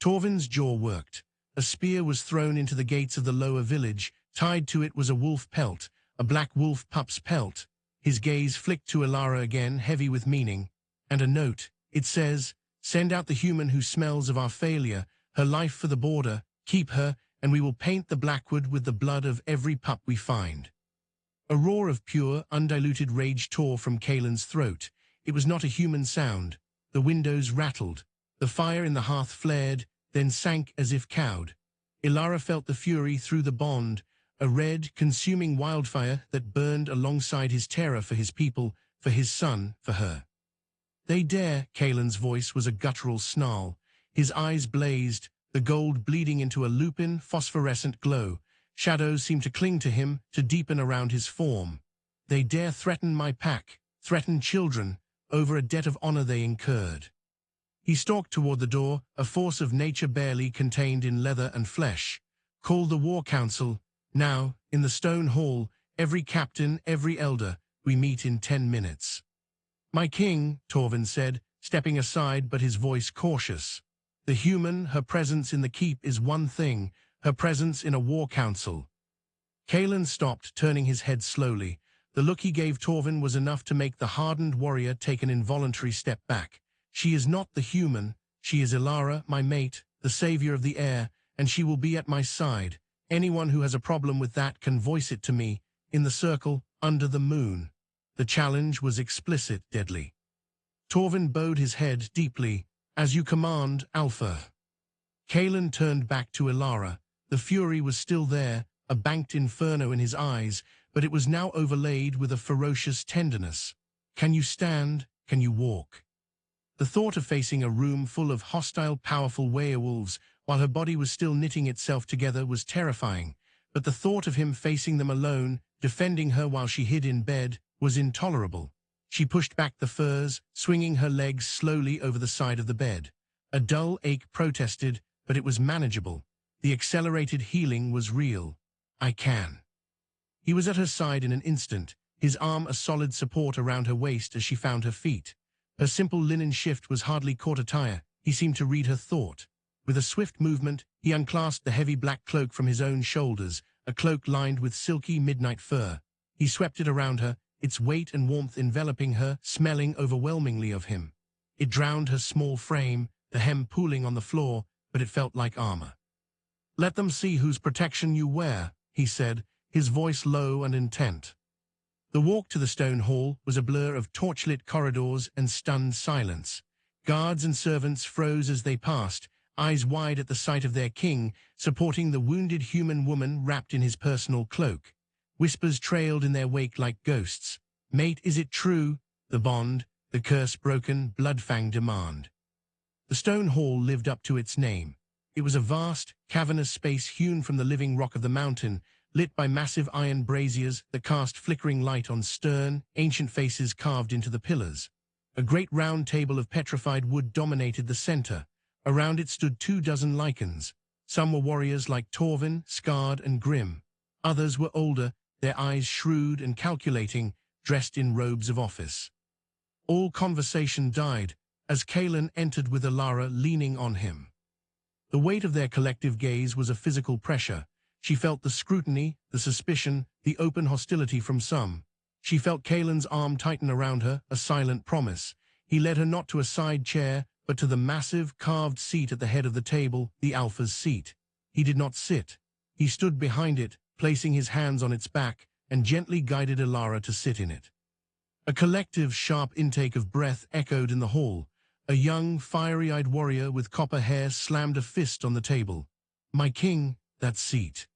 Torvin's jaw worked. A spear was thrown into the gates of the lower village. Tied to it was a wolf pelt, a black wolf pup's pelt. His gaze flicked to Ilara again, heavy with meaning. "And a note. It says, 'Send out the human who smells of our failure, her life for the border, keep her, and we will paint the Blackwood with the blood of every pup we find.'" A roar of pure, undiluted rage tore from Kaelan's throat. It was not a human sound. The windows rattled. The fire in the hearth flared, then sank as if cowed. Ilara felt the fury through the bond, a red, consuming wildfire that burned alongside his terror for his people, for his son, for her. "They dare," Kaelan's voice was a guttural snarl. His eyes blazed, the gold bleeding into a lupin, phosphorescent glow. Shadows seemed to cling to him, to deepen around his form. They dare threaten my pack, threaten children, over a debt of honor they incurred. He stalked toward the door, a force of nature barely contained in leather and flesh. Called the war council. Now, in the stone hall, every captain, every elder, we meet in 10 minutes. My king, Torvin said, stepping aside but his voice cautious. The human, her presence in the keep is one thing, her presence in a war council. Kaelan stopped, turning his head slowly. The look he gave Torvin was enough to make the hardened warrior take an involuntary step back. She is not the human, she is Ilara, my mate, the savior of the air, and she will be at my side. Anyone who has a problem with that can voice it to me, in the circle, under the moon. The challenge was explicit, deadly. Torvin bowed his head deeply. As you command, Alpha. Kaelan turned back to Ilara. The fury was still there, a banked inferno in his eyes, but it was now overlaid with a ferocious tenderness. Can you stand? Can you walk? The thought of facing a room full of hostile, powerful werewolves while her body was still knitting itself together was terrifying, but the thought of him facing them alone, defending her while she hid in bed, was intolerable. She pushed back the furs, swinging her legs slowly over the side of the bed. A dull ache protested, but it was manageable. The accelerated healing was real. I can. He was at her side in an instant, his arm a solid support around her waist as she found her feet. Her simple linen shift was hardly caught attire. He seemed to read her thought. With a swift movement, he unclasped the heavy black cloak from his own shoulders, a cloak lined with silky midnight fur. He swept it around her, its weight and warmth enveloping her, smelling overwhelmingly of him. It drowned her small frame, the hem pooling on the floor, but it felt like armor. Let them see whose protection you wear, he said, his voice low and intent. The walk to the stone hall was a blur of torchlit corridors and stunned silence. Guards and servants froze as they passed, eyes wide at the sight of their king, supporting the wounded human woman wrapped in his personal cloak. Whispers trailed in their wake like ghosts. Mate, is it true? The bond, the curse-broken, blood-fanged demand. The stone hall lived up to its name. It was a vast, cavernous space hewn from the living rock of the mountain, lit by massive iron braziers that cast flickering light on stern, ancient faces carved into the pillars. A great round table of petrified wood dominated the center. Around it stood 24 lichens. Some were warriors like Torvin, scarred and grim. Others were older, their eyes shrewd and calculating, dressed in robes of office. All conversation died as Kaelan entered with Ilara leaning on him. The weight of their collective gaze was a physical pressure. She felt the scrutiny, the suspicion, the open hostility from some. She felt Kaelan's arm tighten around her, a silent promise. He led her not to a side chair, but to the massive, carved seat at the head of the table, the Alpha's seat. He did not sit. He stood behind it, placing his hands on its back, and gently guided Ilara to sit in it. A collective, sharp intake of breath echoed in the hall. A young, fiery-eyed warrior with copper hair slammed a fist on the table. My king, that seat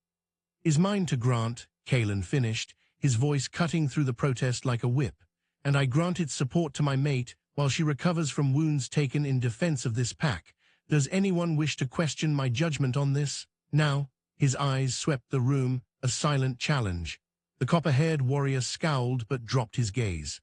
is mine to grant, Kaelan finished, his voice cutting through the protest like a whip, and I grant its support to my mate while she recovers from wounds taken in defense of this pack. Does anyone wish to question my judgment on this? Now, his eyes swept the room, a silent challenge. The copper-haired warrior scowled but dropped his gaze.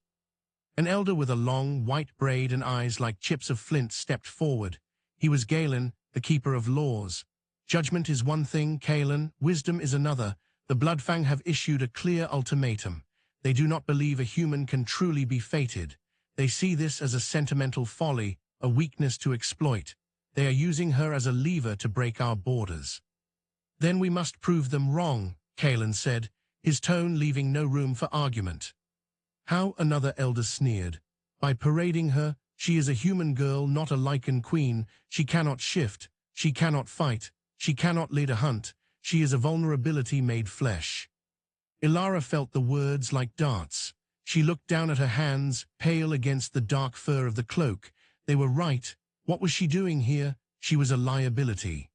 An elder with a long, white braid and eyes like chips of flint stepped forward. He was Galen, the keeper of laws. Judgment is one thing, Kaelan, wisdom is another. The Bloodfang have issued a clear ultimatum. They do not believe a human can truly be fated. They see this as a sentimental folly, a weakness to exploit. They are using her as a lever to break our borders. Then we must prove them wrong, Kaelan said, his tone leaving no room for argument. How? Another elder sneered. By parading her, she is a human girl, not a lichen queen. She cannot shift, she cannot fight, she cannot lead a hunt. She is a vulnerability made flesh. Ilara felt the words like darts. She looked down at her hands, pale against the dark fur of the cloak. They were right. What was she doing here? She was a liability.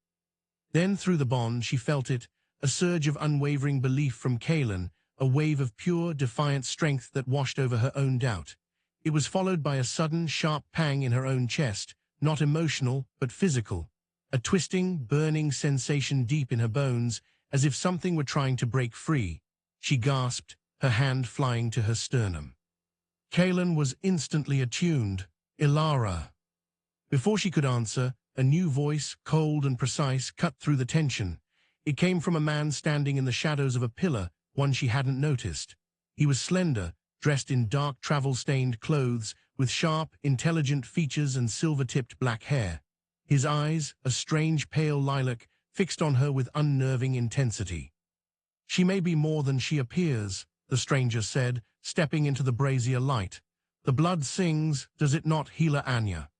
Then through the bond she felt it, a surge of unwavering belief from Kaelan, a wave of pure, defiant strength that washed over her own doubt. It was followed by a sudden, sharp pang in her own chest, not emotional, but physical. A twisting, burning sensation deep in her bones, as if something were trying to break free. She gasped, her hand flying to her sternum. Kaelin was instantly attuned. Ilara. Before she could answer, a new voice, cold and precise, cut through the tension. It came from a man standing in the shadows of a pillar, one she hadn't noticed. He was slender, dressed in dark travel-stained clothes, with sharp, intelligent features and silver-tipped black hair. His eyes, a strange pale lilac, fixed on her with unnerving intensity. "She may be more than she appears," the stranger said, stepping into the brazier light. "The blood sings, does it not, healer Anya?"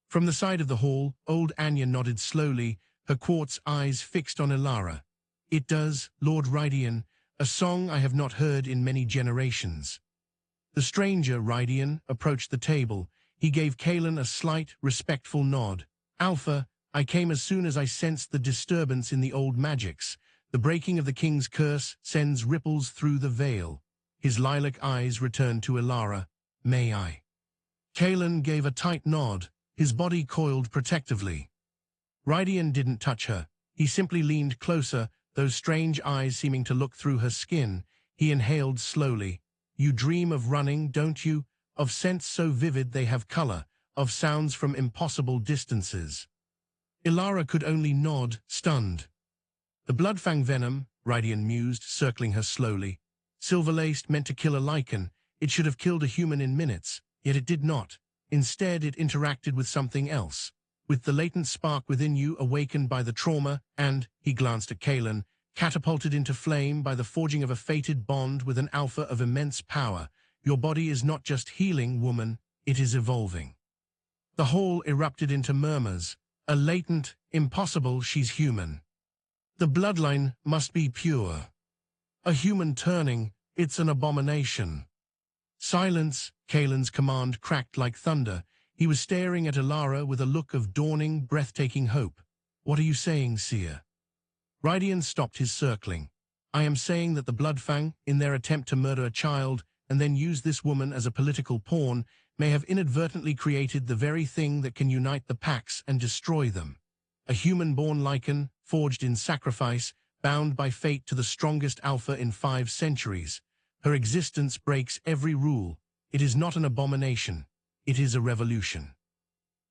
From the side of the hall, old Anya nodded slowly, her quartz eyes fixed on Ilara. "It does, Lord Rydian, a song I have not heard in many generations." The stranger, Rydian, approached the table. He gave Kaelin a slight, respectful nod. "Alpha, I came as soon as I sensed the disturbance in the old magics. The breaking of the king's curse sends ripples through the veil." His lilac eyes returned to Ilara. "May I?" Kaelin gave a tight nod, his body coiled protectively. Rydian didn't touch her. He simply leaned closer, those strange eyes seeming to look through her skin. He inhaled slowly. "You dream of running, don't you? Of scents so vivid they have color, of sounds from impossible distances." Ilara could only nod, stunned. "The bloodfang venom," Rydian mused, circling her slowly. "Silver-laced, meant to kill a lichen. It should have killed a human in minutes, yet it did not. Instead, it interacted with something else, with the latent spark within you awakened by the trauma and," he glanced at Kaelin, "catapulted into flame by the forging of a fated bond with an alpha of immense power. Your body is not just healing, woman, it is evolving." The hall erupted into murmurs. "A latent, impossible, she's human. The bloodline must be pure. A human turning, it's an abomination." "Silence," Kaelin's command cracked like thunder. He was staring at Ilara with a look of dawning, breathtaking hope. "What are you saying, seer?" Rydian stopped his circling. "I am saying that the Bloodfang, in their attempt to murder a child and then use this woman as a political pawn, may have inadvertently created the very thing that can unite the packs and destroy them. A human-born lichen, forged in sacrifice, bound by fate to the strongest alpha in 5 centuries. Her existence breaks every rule. It is not an abomination. It is a revolution."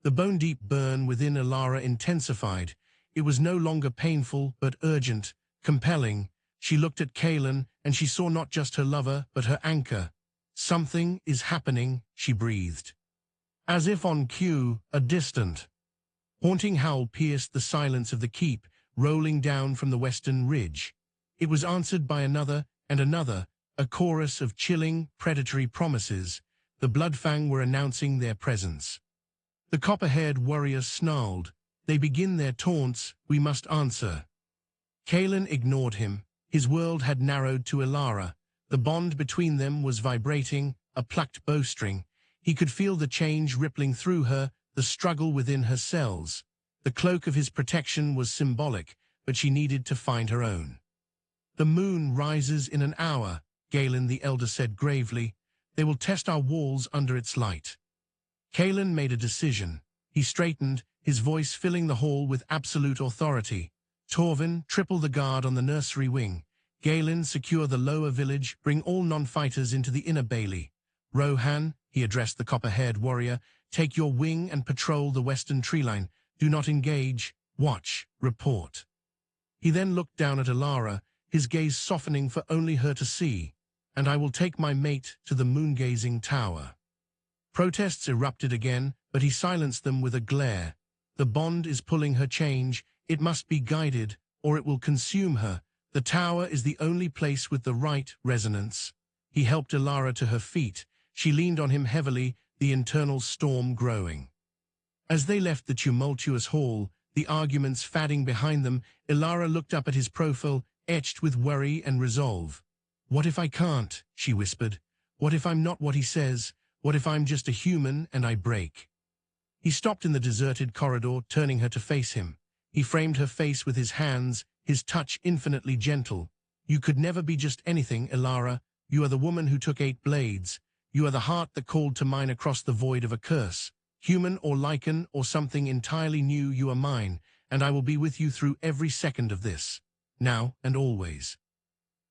The bone-deep burn within Ilara intensified. It was no longer painful, but urgent, compelling. She looked at Kaelin, and she saw not just her lover, but her anchor. "Something is happening," she breathed. As if on cue, a distant, haunting howl pierced the silence of the keep, rolling down from the western ridge. It was answered by another and another, a chorus of chilling, predatory promises. The Bloodfang were announcing their presence. The copper-haired warrior snarled, "They begin their taunts, we must answer." Kaelin ignored him. His world had narrowed to Ilara. The bond between them was vibrating, a plucked bowstring. He could feel the change rippling through her, the struggle within her cells. The cloak of his protection was symbolic, but she needed to find her own. "The moon rises in an hour," Galen the Elder said gravely. "They will test our walls under its light." Kaelin made a decision. He straightened, his voice filling the hall with absolute authority. "Torvin, triple the guard on the nursery wing. Galen, secure the lower village, bring all non-fighters into the inner bailey. Rohan," he addressed the copper-haired warrior, "take your wing and patrol the western tree line. Do not engage, watch, report." He then looked down at Ilara, his gaze softening for only her to see. "And I will take my mate to the moon-gazing tower." Protests erupted again, but he silenced them with a glare. "The bond is pulling her change. It must be guided, or it will consume her. The tower is the only place with the right resonance." He helped Ilara to her feet. She leaned on him heavily, the internal storm growing. As they left the tumultuous hall, the arguments fading behind them, Ilara looked up at his profile, etched with worry and resolve. "What if I can't?" she whispered. "What if I'm not what he says? What if I'm just a human and I break?" He stopped in the deserted corridor, turning her to face him. He framed her face with his hands, his touch infinitely gentle. "You could never be just anything, Ilara. You are the woman who took 8 blades. You are the heart that called to mine across the void of a curse. Human or lichen or something entirely new, you are mine, and I will be with you through every second of this, now and always."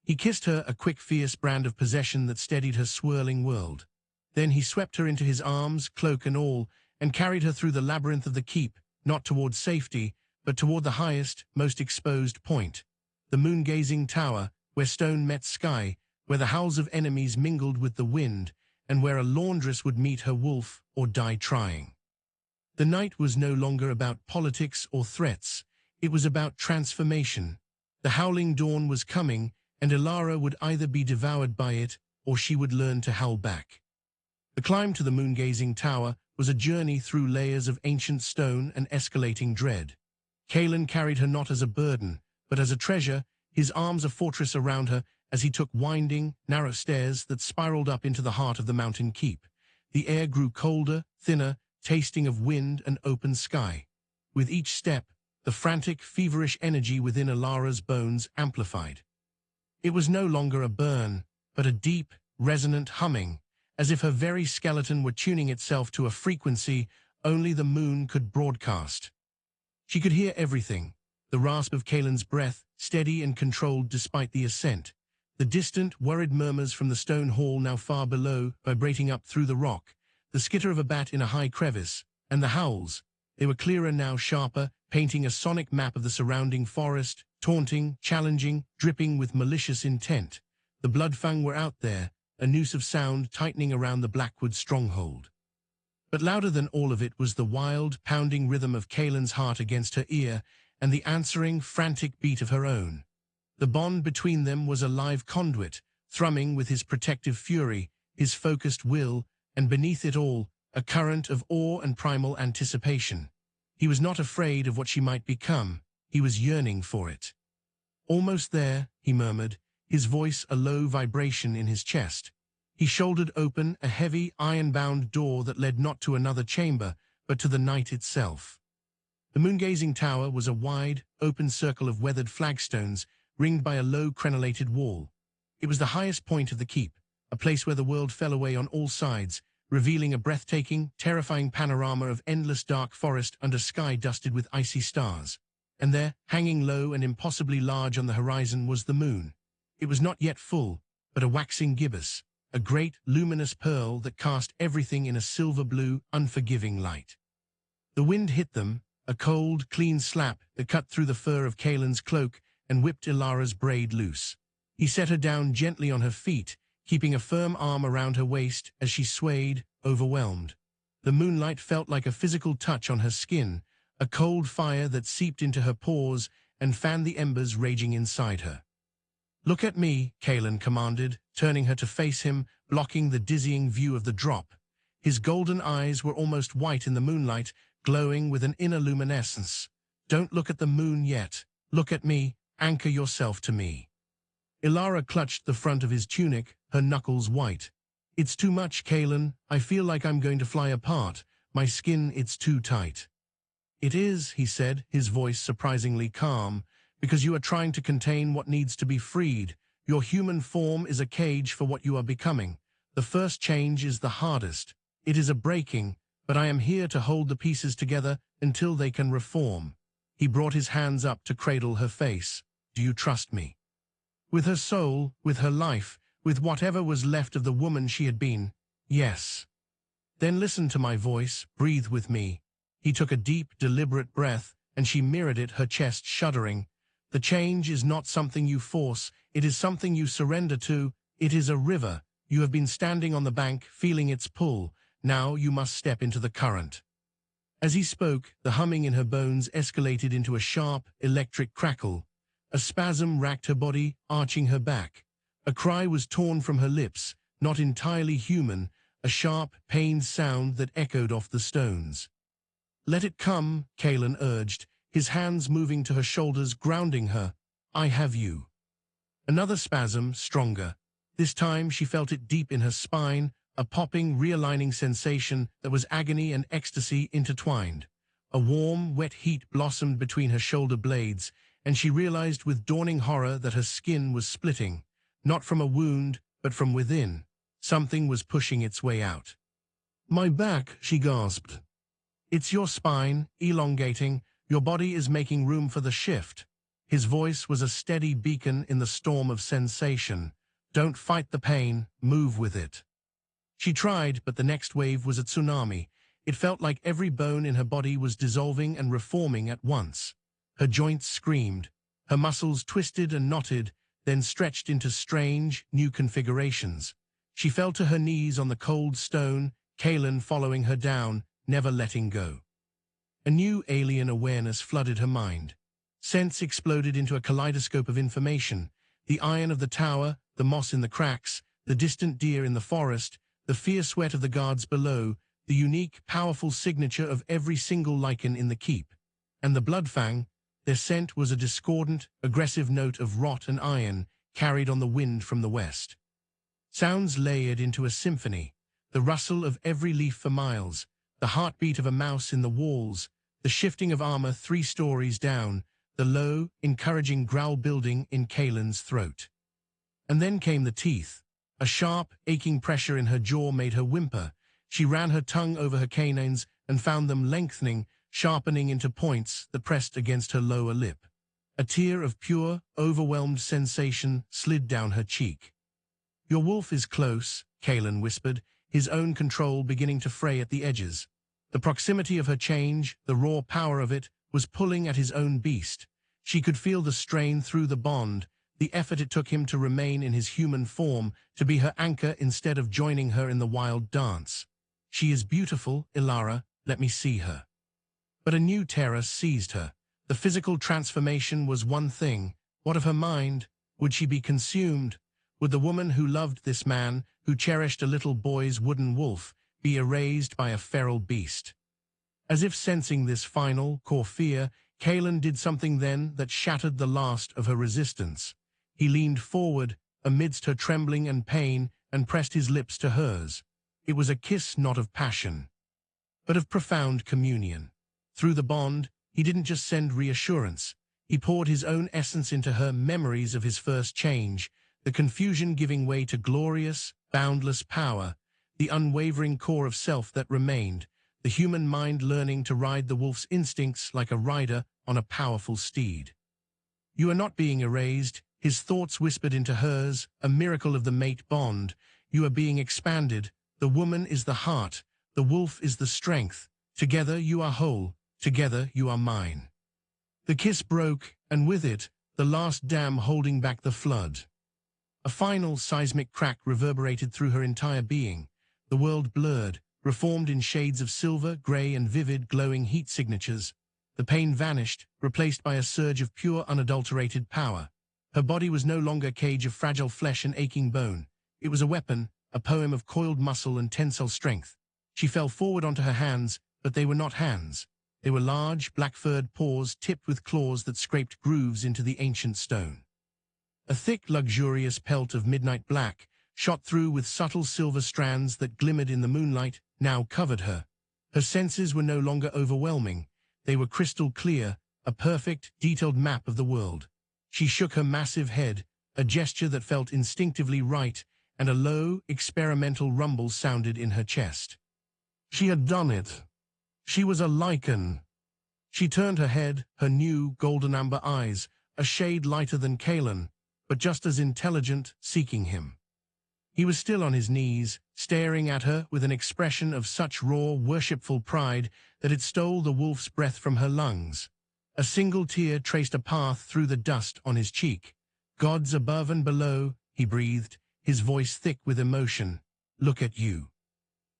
He kissed her, a quick, fierce brand of possession that steadied her swirling world. Then he swept her into his arms, cloak and all, and carried her through the labyrinth of the keep, not toward safety, but toward the highest, most exposed point. The moon-gazing tower, where stone met sky, where the howls of enemies mingled with the wind, and where a laundress would meet her wolf or die trying. The night was no longer about politics or threats. It was about transformation. The howling dawn was coming, and Ilara would either be devoured by it, or she would learn to howl back. The climb to the moon-gazing tower was a journey through layers of ancient stone and escalating dread. Kalen carried her not as a burden, but as a treasure, his arms a fortress around her as he took winding, narrow stairs that spiraled up into the heart of the mountain keep. The air grew colder, thinner, tasting of wind and open sky. With each step, the frantic, feverish energy within Ilara's bones amplified. It was no longer a burn, but a deep, resonant humming, as if her very skeleton were tuning itself to a frequency only the moon could broadcast. She could hear everything: the rasp of Kalen's breath, steady and controlled despite the ascent, the distant, worried murmurs from the stone hall now far below, vibrating up through the rock, the skitter of a bat in a high crevice, and the howls. They were clearer now, sharper, painting a sonic map of the surrounding forest, taunting, challenging, dripping with malicious intent. The Bloodfang were out there, a noose of sound tightening around the Blackwood stronghold. But louder than all of it was the wild, pounding rhythm of Kalen's heart against her ear, and the answering, frantic beat of her own. The bond between them was a live conduit, thrumming with his protective fury, his focused will, and beneath it all, a current of awe and primal anticipation. He was not afraid of what she might become. He was yearning for it. "Almost there," he murmured, his voice a low vibration in his chest. He shouldered open a heavy, iron-bound door that led not to another chamber, but to the night itself. The moon-gazing tower was a wide, open circle of weathered flagstones, ringed by a low, crenellated wall. It was the highest point of the keep, a place where the world fell away on all sides, revealing a breathtaking, terrifying panorama of endless dark forest under sky dusted with icy stars. And there, hanging low and impossibly large on the horizon, was the moon. It was not yet full, but a waxing gibbous, a great, luminous pearl that cast everything in a silver-blue, unforgiving light. The wind hit them, a cold, clean slap that cut through the fur of Kalen's cloak and whipped Ilara's braid loose. He set her down gently on her feet, keeping a firm arm around her waist as she swayed, overwhelmed. The moonlight felt like a physical touch on her skin, a cold fire that seeped into her pores and fanned the embers raging inside her. "Look at me," Kalen commanded, turning her to face him, blocking the dizzying view of the drop. His golden eyes were almost white in the moonlight, glowing with an inner luminescence. "Don't look at the moon yet. Look at me. Anchor yourself to me." Ilara clutched the front of his tunic, her knuckles white. "It's too much, Kalen. I feel like I'm going to fly apart. My skin, it's too tight." "It is," he said, his voice surprisingly calm, "because you are trying to contain what needs to be freed. Your human form is a cage for what you are becoming. The first change is the hardest. It is a breaking, but I am here to hold the pieces together until they can reform." He brought his hands up to cradle her face. "Do you trust me?" With her soul, with her life, with whatever was left of the woman she had been. "Yes." "Then listen to my voice, breathe with me." He took a deep, deliberate breath, and she mirrored it, her chest shuddering. "The change is not something you force, it is something you surrender to. It is a river. You have been standing on the bank, feeling its pull. Now you must step into the current." As he spoke, the humming in her bones escalated into a sharp, electric crackle. A spasm racked her body, arching her back. A cry was torn from her lips, not entirely human, a sharp, pained sound that echoed off the stones. "Let it come," Kalen urged, his hands moving to her shoulders, grounding her. "I have you." Another spasm, stronger. This time she felt it deep in her spine, a popping, realigning sensation that was agony and ecstasy intertwined. A warm, wet heat blossomed between her shoulder blades, and she realized with dawning horror that her skin was splitting, not from a wound, but from within. Something was pushing its way out. "My back," she gasped. "It's your spine, elongating. Your body is making room for the shift." His voice was a steady beacon in the storm of sensation. Don't fight the pain, move with it. She tried, but the next wave was a tsunami. It felt like every bone in her body was dissolving and reforming at once. Her joints screamed. Her muscles twisted and knotted, then stretched into strange, new configurations. She fell to her knees on the cold stone, Kaelin following her down, never letting go. A new alien awareness flooded her mind. Sense exploded into a kaleidoscope of information. The iron of the tower, the moss in the cracks, the distant deer in the forest, the fierce sweat of the guards below, the unique, powerful signature of every single lichen in the keep. And the bloodfang, their scent was a discordant, aggressive note of rot and iron, carried on the wind from the west. Sounds layered into a symphony, the rustle of every leaf for miles, the heartbeat of a mouse in the walls, the shifting of armor 3 stories down, the low, encouraging growl building in Kaelin's throat. And then came the teeth. A sharp, aching pressure in her jaw made her whimper. She ran her tongue over her canines and found them lengthening, sharpening into points that pressed against her lower lip. A tear of pure, overwhelmed sensation slid down her cheek. "Your wolf is close," Kaelin whispered, his own control beginning to fray at the edges. The proximity of her change, the raw power of it, was pulling at his own beast. She could feel the strain through the bond, the effort it took him to remain in his human form, to be her anchor instead of joining her in the wild dance. "She is beautiful, Ilara, let me see her." But a new terror seized her. The physical transformation was one thing. What of her mind? Would she be consumed? Would the woman who loved this man, who cherished a little boy's wooden wolf, be erased by a feral beast? As if sensing this final, core fear, Kaelin did something then that shattered the last of her resistance. He leaned forward, amidst her trembling and pain, and pressed his lips to hers. It was a kiss not of passion, but of profound communion. Through the bond, he didn't just send reassurance. He poured his own essence into her, memories of his first change, the confusion giving way to glorious, boundless power, the unwavering core of self that remained, the human mind learning to ride the wolf's instincts like a rider on a powerful steed. "You are not being erased," his thoughts whispered into hers, a miracle of the mate bond. "You are being expanded. The woman is the heart, the wolf is the strength. Together you are whole, together you are mine." The kiss broke, and with it, the last dam holding back the flood. A final seismic crack reverberated through her entire being. The world blurred, reformed in shades of silver, gray, and vivid, glowing heat signatures. The pain vanished, replaced by a surge of pure, unadulterated power. Her body was no longer a cage of fragile flesh and aching bone. It was a weapon, a poem of coiled muscle and tensile strength. She fell forward onto her hands, but they were not hands. They were large, black-furred paws tipped with claws that scraped grooves into the ancient stone. A thick, luxurious pelt of midnight black, shot through with subtle silver strands that glimmered in the moonlight, now covered her. Her senses were no longer overwhelming. They were crystal clear, a perfect, detailed map of the world. She shook her massive head, a gesture that felt instinctively right, and a low, experimental rumble sounded in her chest. She had done it. She was a lichen. She turned her head, her new, golden amber eyes, a shade lighter than Kaelin, but just as intelligent, seeking him. He was still on his knees, staring at her with an expression of such raw, worshipful pride that it stole the wolf's breath from her lungs. A single tear traced a path through the dust on his cheek. "Gods above and below," he breathed, his voice thick with emotion. "Look at you."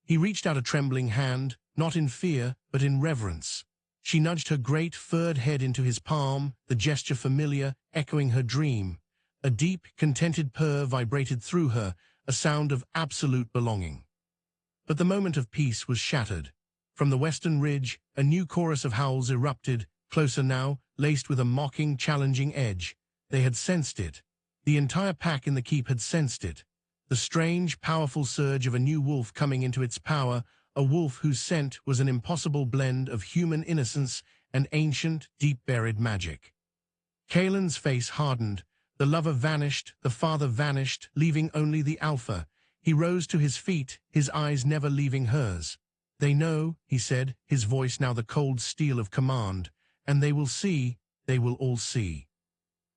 He reached out a trembling hand, not in fear, but in reverence. She nudged her great, furred head into his palm, the gesture familiar, echoing her dream. A deep, contented purr vibrated through her, a sound of absolute belonging. But the moment of peace was shattered. From the western ridge, a new chorus of howls erupted, closer now, laced with a mocking, challenging edge. They had sensed it. The entire pack in the keep had sensed it. The strange, powerful surge of a new wolf coming into its power, a wolf whose scent was an impossible blend of human innocence and ancient, deep-buried magic. Kaelin's face hardened. The lover vanished, the father vanished, leaving only the alpha. He rose to his feet, his eyes never leaving hers. "They know," he said, his voice now the cold steel of command. "And they will see, they will all see."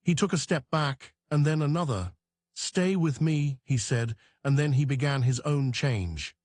He took a step back, and then another. "Stay with me," he said, and then he began his own change.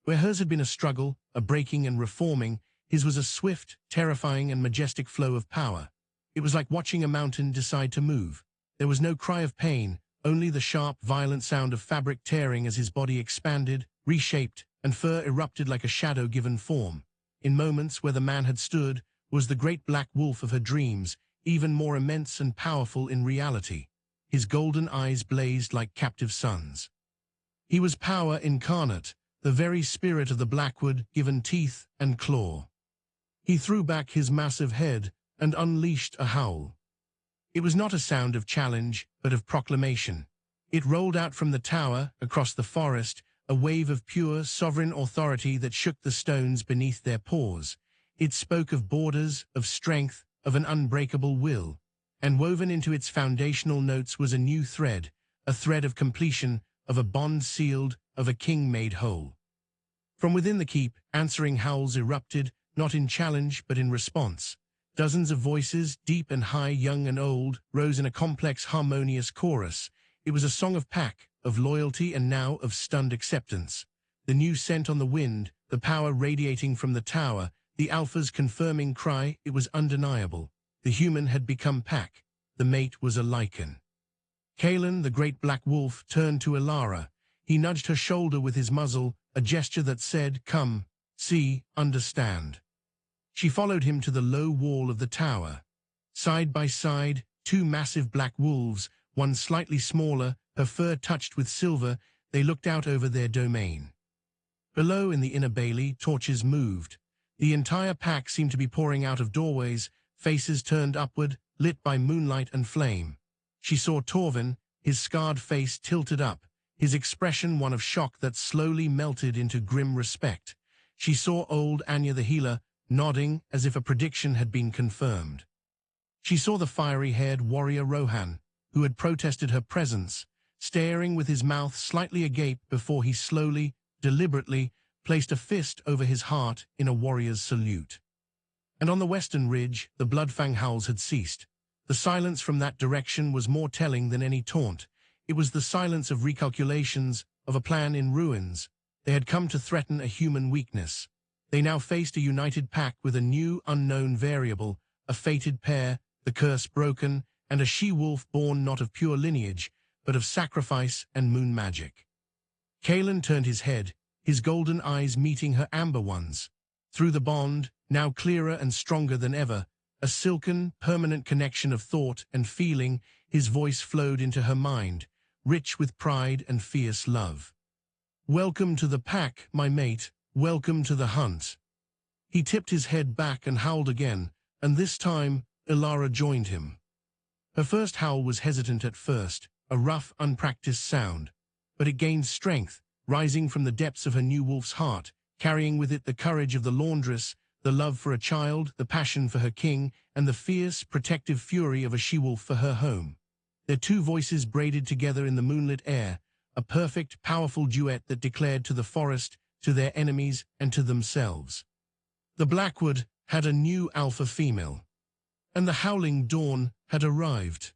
Where hers had been a struggle, a breaking and reforming, his was a swift, terrifying and majestic flow of power. It was like watching a mountain decide to move. There was no cry of pain, only the sharp, violent sound of fabric tearing as his body expanded, reshaped, and fur erupted like a shadow given form. In moments where the man had stood was the great black wolf of her dreams, even more immense and powerful in reality. His golden eyes blazed like captive suns. He was power incarnate, the very spirit of the Blackwood given teeth and claw. He threw back his massive head and unleashed a howl. It was not a sound of challenge, but of proclamation. It rolled out from the tower, across the forest, a wave of pure, sovereign authority that shook the stones beneath their paws. It spoke of borders, of strength, of an unbreakable will. And woven into its foundational notes was a new thread, a thread of completion, of a bond sealed, of a king made whole. From within the keep, answering howls erupted, not in challenge but in response. Dozens of voices, deep and high, young and old, rose in a complex, harmonious chorus. It was a song of pack, of loyalty, and now of stunned acceptance. The new scent on the wind, the power radiating from the tower, the alpha's confirming cry, it was undeniable. The human had become pack. The mate was a lichen. Kalen, the great black wolf, turned to Elara. He nudged her shoulder with his muzzle, a gesture that said, "Come, see, understand." She followed him to the low wall of the tower. Side by side, two massive black wolves, one slightly smaller, her fur touched with silver, they looked out over their domain. Below in the inner bailey, torches moved. The entire pack seemed to be pouring out of doorways, faces turned upward, lit by moonlight and flame. She saw Torvin, his scarred face tilted up, his expression one of shock that slowly melted into grim respect. She saw old Anya the healer, nodding as if a prediction had been confirmed. She saw the fiery-haired warrior Rohan, who had protested her presence, staring with his mouth slightly agape before he slowly, deliberately, placed a fist over his heart in a warrior's salute. And on the western ridge, the Bloodfang howls had ceased. The silence from that direction was more telling than any taunt. It was the silence of recalculations, of a plan in ruins. They had come to threaten a human weakness. They now faced a united pack with a new, unknown variable, a fated pair, the curse broken, and a she-wolf born not of pure lineage, but of sacrifice and moon magic. Kalen turned his head, his golden eyes meeting her amber ones. Through the bond, now clearer and stronger than ever, a silken, permanent connection of thought and feeling, his voice flowed into her mind, rich with pride and fierce love. "Welcome to the pack, my mate. Welcome to the hunt." He tipped his head back and howled again, and this time, Elara joined him. Her first howl was hesitant at first, a rough, unpracticed sound, but it gained strength, rising from the depths of her new wolf's heart, carrying with it the courage of the laundress, the love for a child, the passion for her king, and the fierce, protective fury of a she-wolf for her home. Their two voices braided together in the moonlit air, a perfect, powerful duet that declared to the forest, to their enemies, and to themselves. The Blackwood had a new alpha female, and the howling dawn had arrived.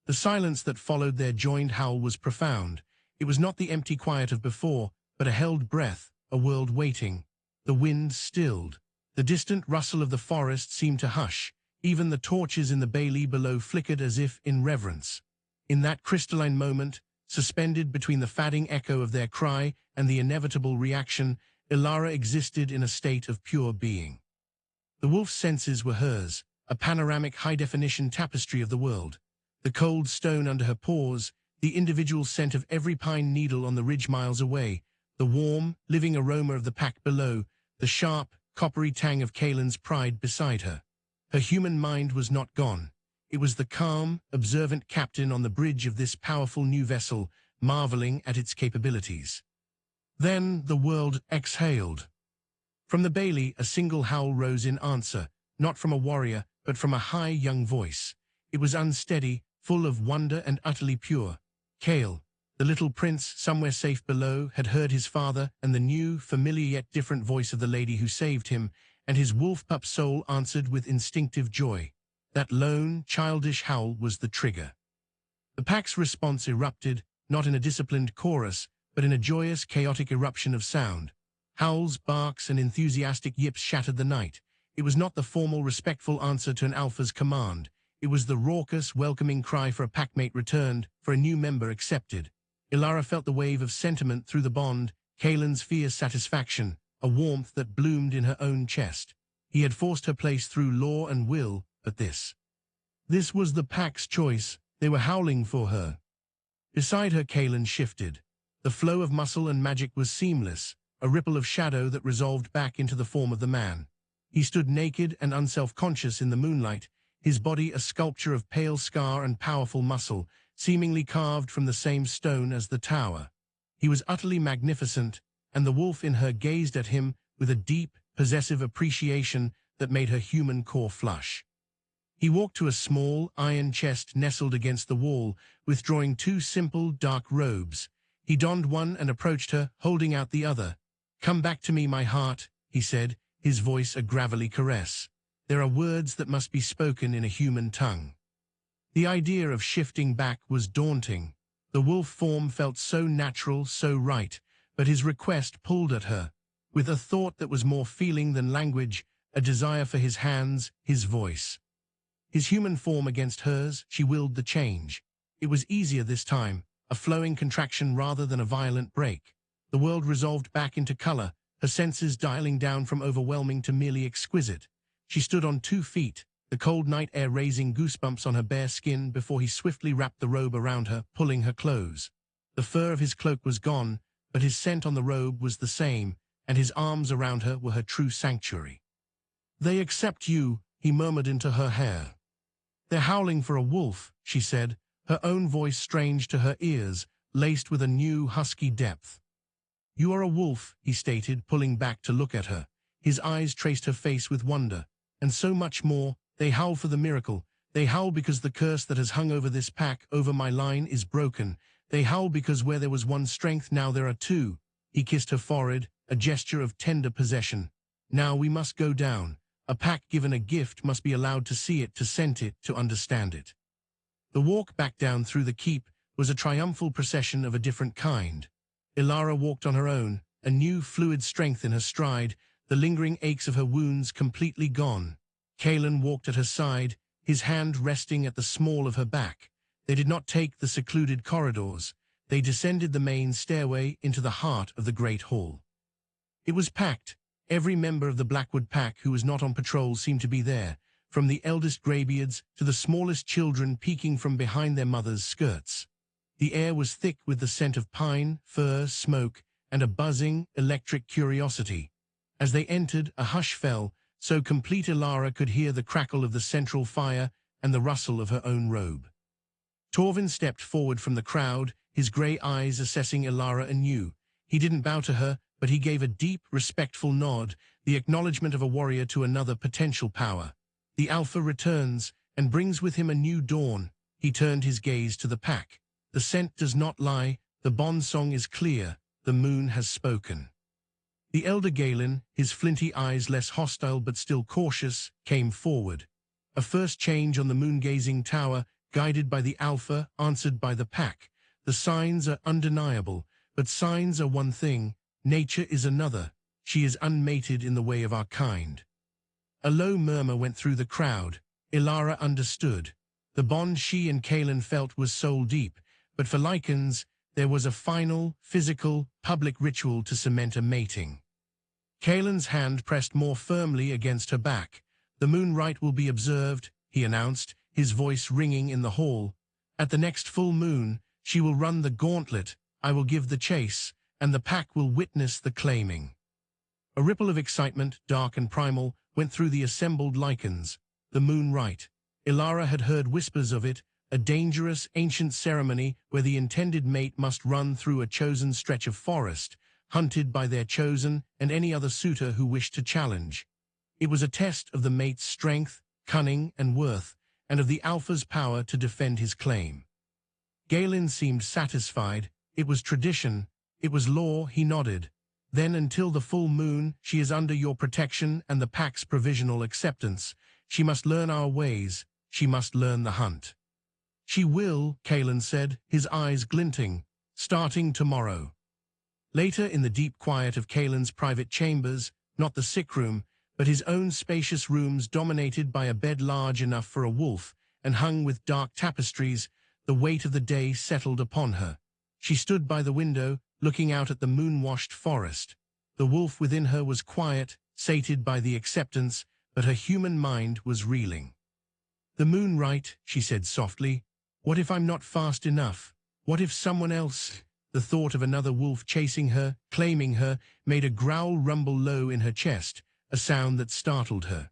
The silence that followed their joined howl was profound. It was not the empty quiet of before, but a held breath, a world waiting. The wind stilled. The distant rustle of the forest seemed to hush. Even the torches in the bailey below flickered as if in reverence. In that crystalline moment, suspended between the fading echo of their cry and the inevitable reaction, Elara existed in a state of pure being. The wolf's senses were hers, a panoramic high-definition tapestry of the world. The cold stone under her paws, the individual scent of every pine needle on the ridge miles away, the warm, living aroma of the pack below, the sharp, coppery tang of Kalen's pride beside her. Her human mind was not gone. It was the calm, observant captain on the bridge of this powerful new vessel, marveling at its capabilities. Then the world exhaled. From the bailey, a single howl rose in answer, not from a warrior, but from a high young voice. It was unsteady, full of wonder and utterly pure. Kale, the little prince, somewhere safe below, had heard his father and the new, familiar yet different voice of the lady who saved him, and his wolf-pup soul answered with instinctive joy. That lone, childish howl was the trigger. The pack's response erupted, not in a disciplined chorus, but in a joyous, chaotic eruption of sound. Howls, barks, and enthusiastic yips shattered the night. It was not the formal, respectful answer to an alpha's command. It was the raucous, welcoming cry for a packmate returned, for a new member accepted. Ilara felt the wave of sentiment through the bond, Kalen's fierce satisfaction, a warmth that bloomed in her own chest. He had forced her place through law and will, but this was the pack's choice. They were howling for her. Beside her, Kalen shifted. The flow of muscle and magic was seamless, a ripple of shadow that resolved back into the form of the man. He stood naked and unself-conscious in the moonlight, his body a sculpture of pale scar and powerful muscle, seemingly carved from the same stone as the tower. He was utterly magnificent, and the wolf in her gazed at him with a deep, possessive appreciation that made her human core flush. He walked to a small, iron chest nestled against the wall, withdrawing two simple, dark robes. He donned one and approached her, holding out the other. "Come back to me, my heart," he said, his voice a gravelly caress. "There are words that must be spoken in a human tongue." The idea of shifting back was daunting. The wolf form felt so natural, so right, but his request pulled at her, with a thought that was more feeling than language, a desire for his hands, his voice. His human form against hers, she willed the change. It was easier this time, a flowing contraction rather than a violent break. The world resolved back into color, her senses dialing down from overwhelming to merely exquisite. She stood on 2 feet, the cold night air raising goosebumps on her bare skin before he swiftly wrapped the robe around her, pulling her close. The fur of his cloak was gone, but his scent on the robe was the same, and his arms around her were her true sanctuary. "They accept you," he murmured into her hair. "They're howling for a wolf," she said, her own voice strange to her ears, laced with a new, husky depth. "You are a wolf," he stated, pulling back to look at her. His eyes traced her face with wonder. "And so much more. They howl for the miracle. They howl because the curse that has hung over this pack, over my line, is broken. They howl because where there was one strength, now there are two." He kissed her forehead, a gesture of tender possession. "Now we must go down. A pack given a gift must be allowed to see it, to scent it, to understand it." The walk back down through the keep was a triumphal procession of a different kind. Ilara walked on her own, a new fluid strength in her stride, the lingering aches of her wounds completely gone. Kalen walked at her side, his hand resting at the small of her back. They did not take the secluded corridors. They descended the main stairway into the heart of the great hall. It was packed. Every member of the Blackwood pack who was not on patrol seemed to be there, from the eldest graybeards to the smallest children peeking from behind their mothers' skirts. The air was thick with the scent of pine, fir, smoke, and a buzzing, electric curiosity. As they entered, a hush fell, so complete Ilara could hear the crackle of the central fire and the rustle of her own robe. Torvin stepped forward from the crowd, his gray eyes assessing Ilara anew. He didn't bow to her, but he gave a deep, respectful nod, the acknowledgement of a warrior to another potential power. The Alpha returns, and brings with him a new dawn. He turned his gaze to the pack. The scent does not lie, the bond song is clear, the moon has spoken. The elder Galen, his flinty eyes less hostile but still cautious, came forward. A first change on the moon-gazing tower, guided by the Alpha, answered by the pack. The signs are undeniable, but signs are one thing, nature is another. She is unmated in the way of our kind. A low murmur went through the crowd. Ilara understood. The bond she and Kalen felt was soul-deep, but for Lycans, there was a final, physical, public ritual to cement a mating. Kalen's hand pressed more firmly against her back. "The moon rite will be observed," he announced, his voice ringing in the hall. "At the next full moon, she will run the gauntlet, I will give the chase, and the pack will witness the claiming." A ripple of excitement, dark and primal, went through the assembled Lycans. The moon rite. Ilara had heard whispers of it, a dangerous, ancient ceremony where the intended mate must run through a chosen stretch of forest, hunted by their chosen and any other suitor who wished to challenge. It was a test of the mate's strength, cunning, and worth, and of the Alpha's power to defend his claim. Galen seemed satisfied. It was tradition. It was law, he nodded. "Then until the full moon, she is under your protection and the pack's provisional acceptance. She must learn our ways. She must learn the hunt. She will, Kalen said, his eyes glinting, starting tomorrow. Later, in the deep quiet of Kalen's private chambers, not the sick room, but his own spacious rooms dominated by a bed large enough for a wolf and hung with dark tapestries, the weight of the day settled upon her. She stood by the window, looking out at the moon-washed forest. The wolf within her was quiet, sated by the acceptance, but her human mind was reeling. "The moon right," she said softly. "What if I'm not fast enough? What if someone else—" The thought of another wolf chasing her, claiming her, made a growl rumble low in her chest, a sound that startled her.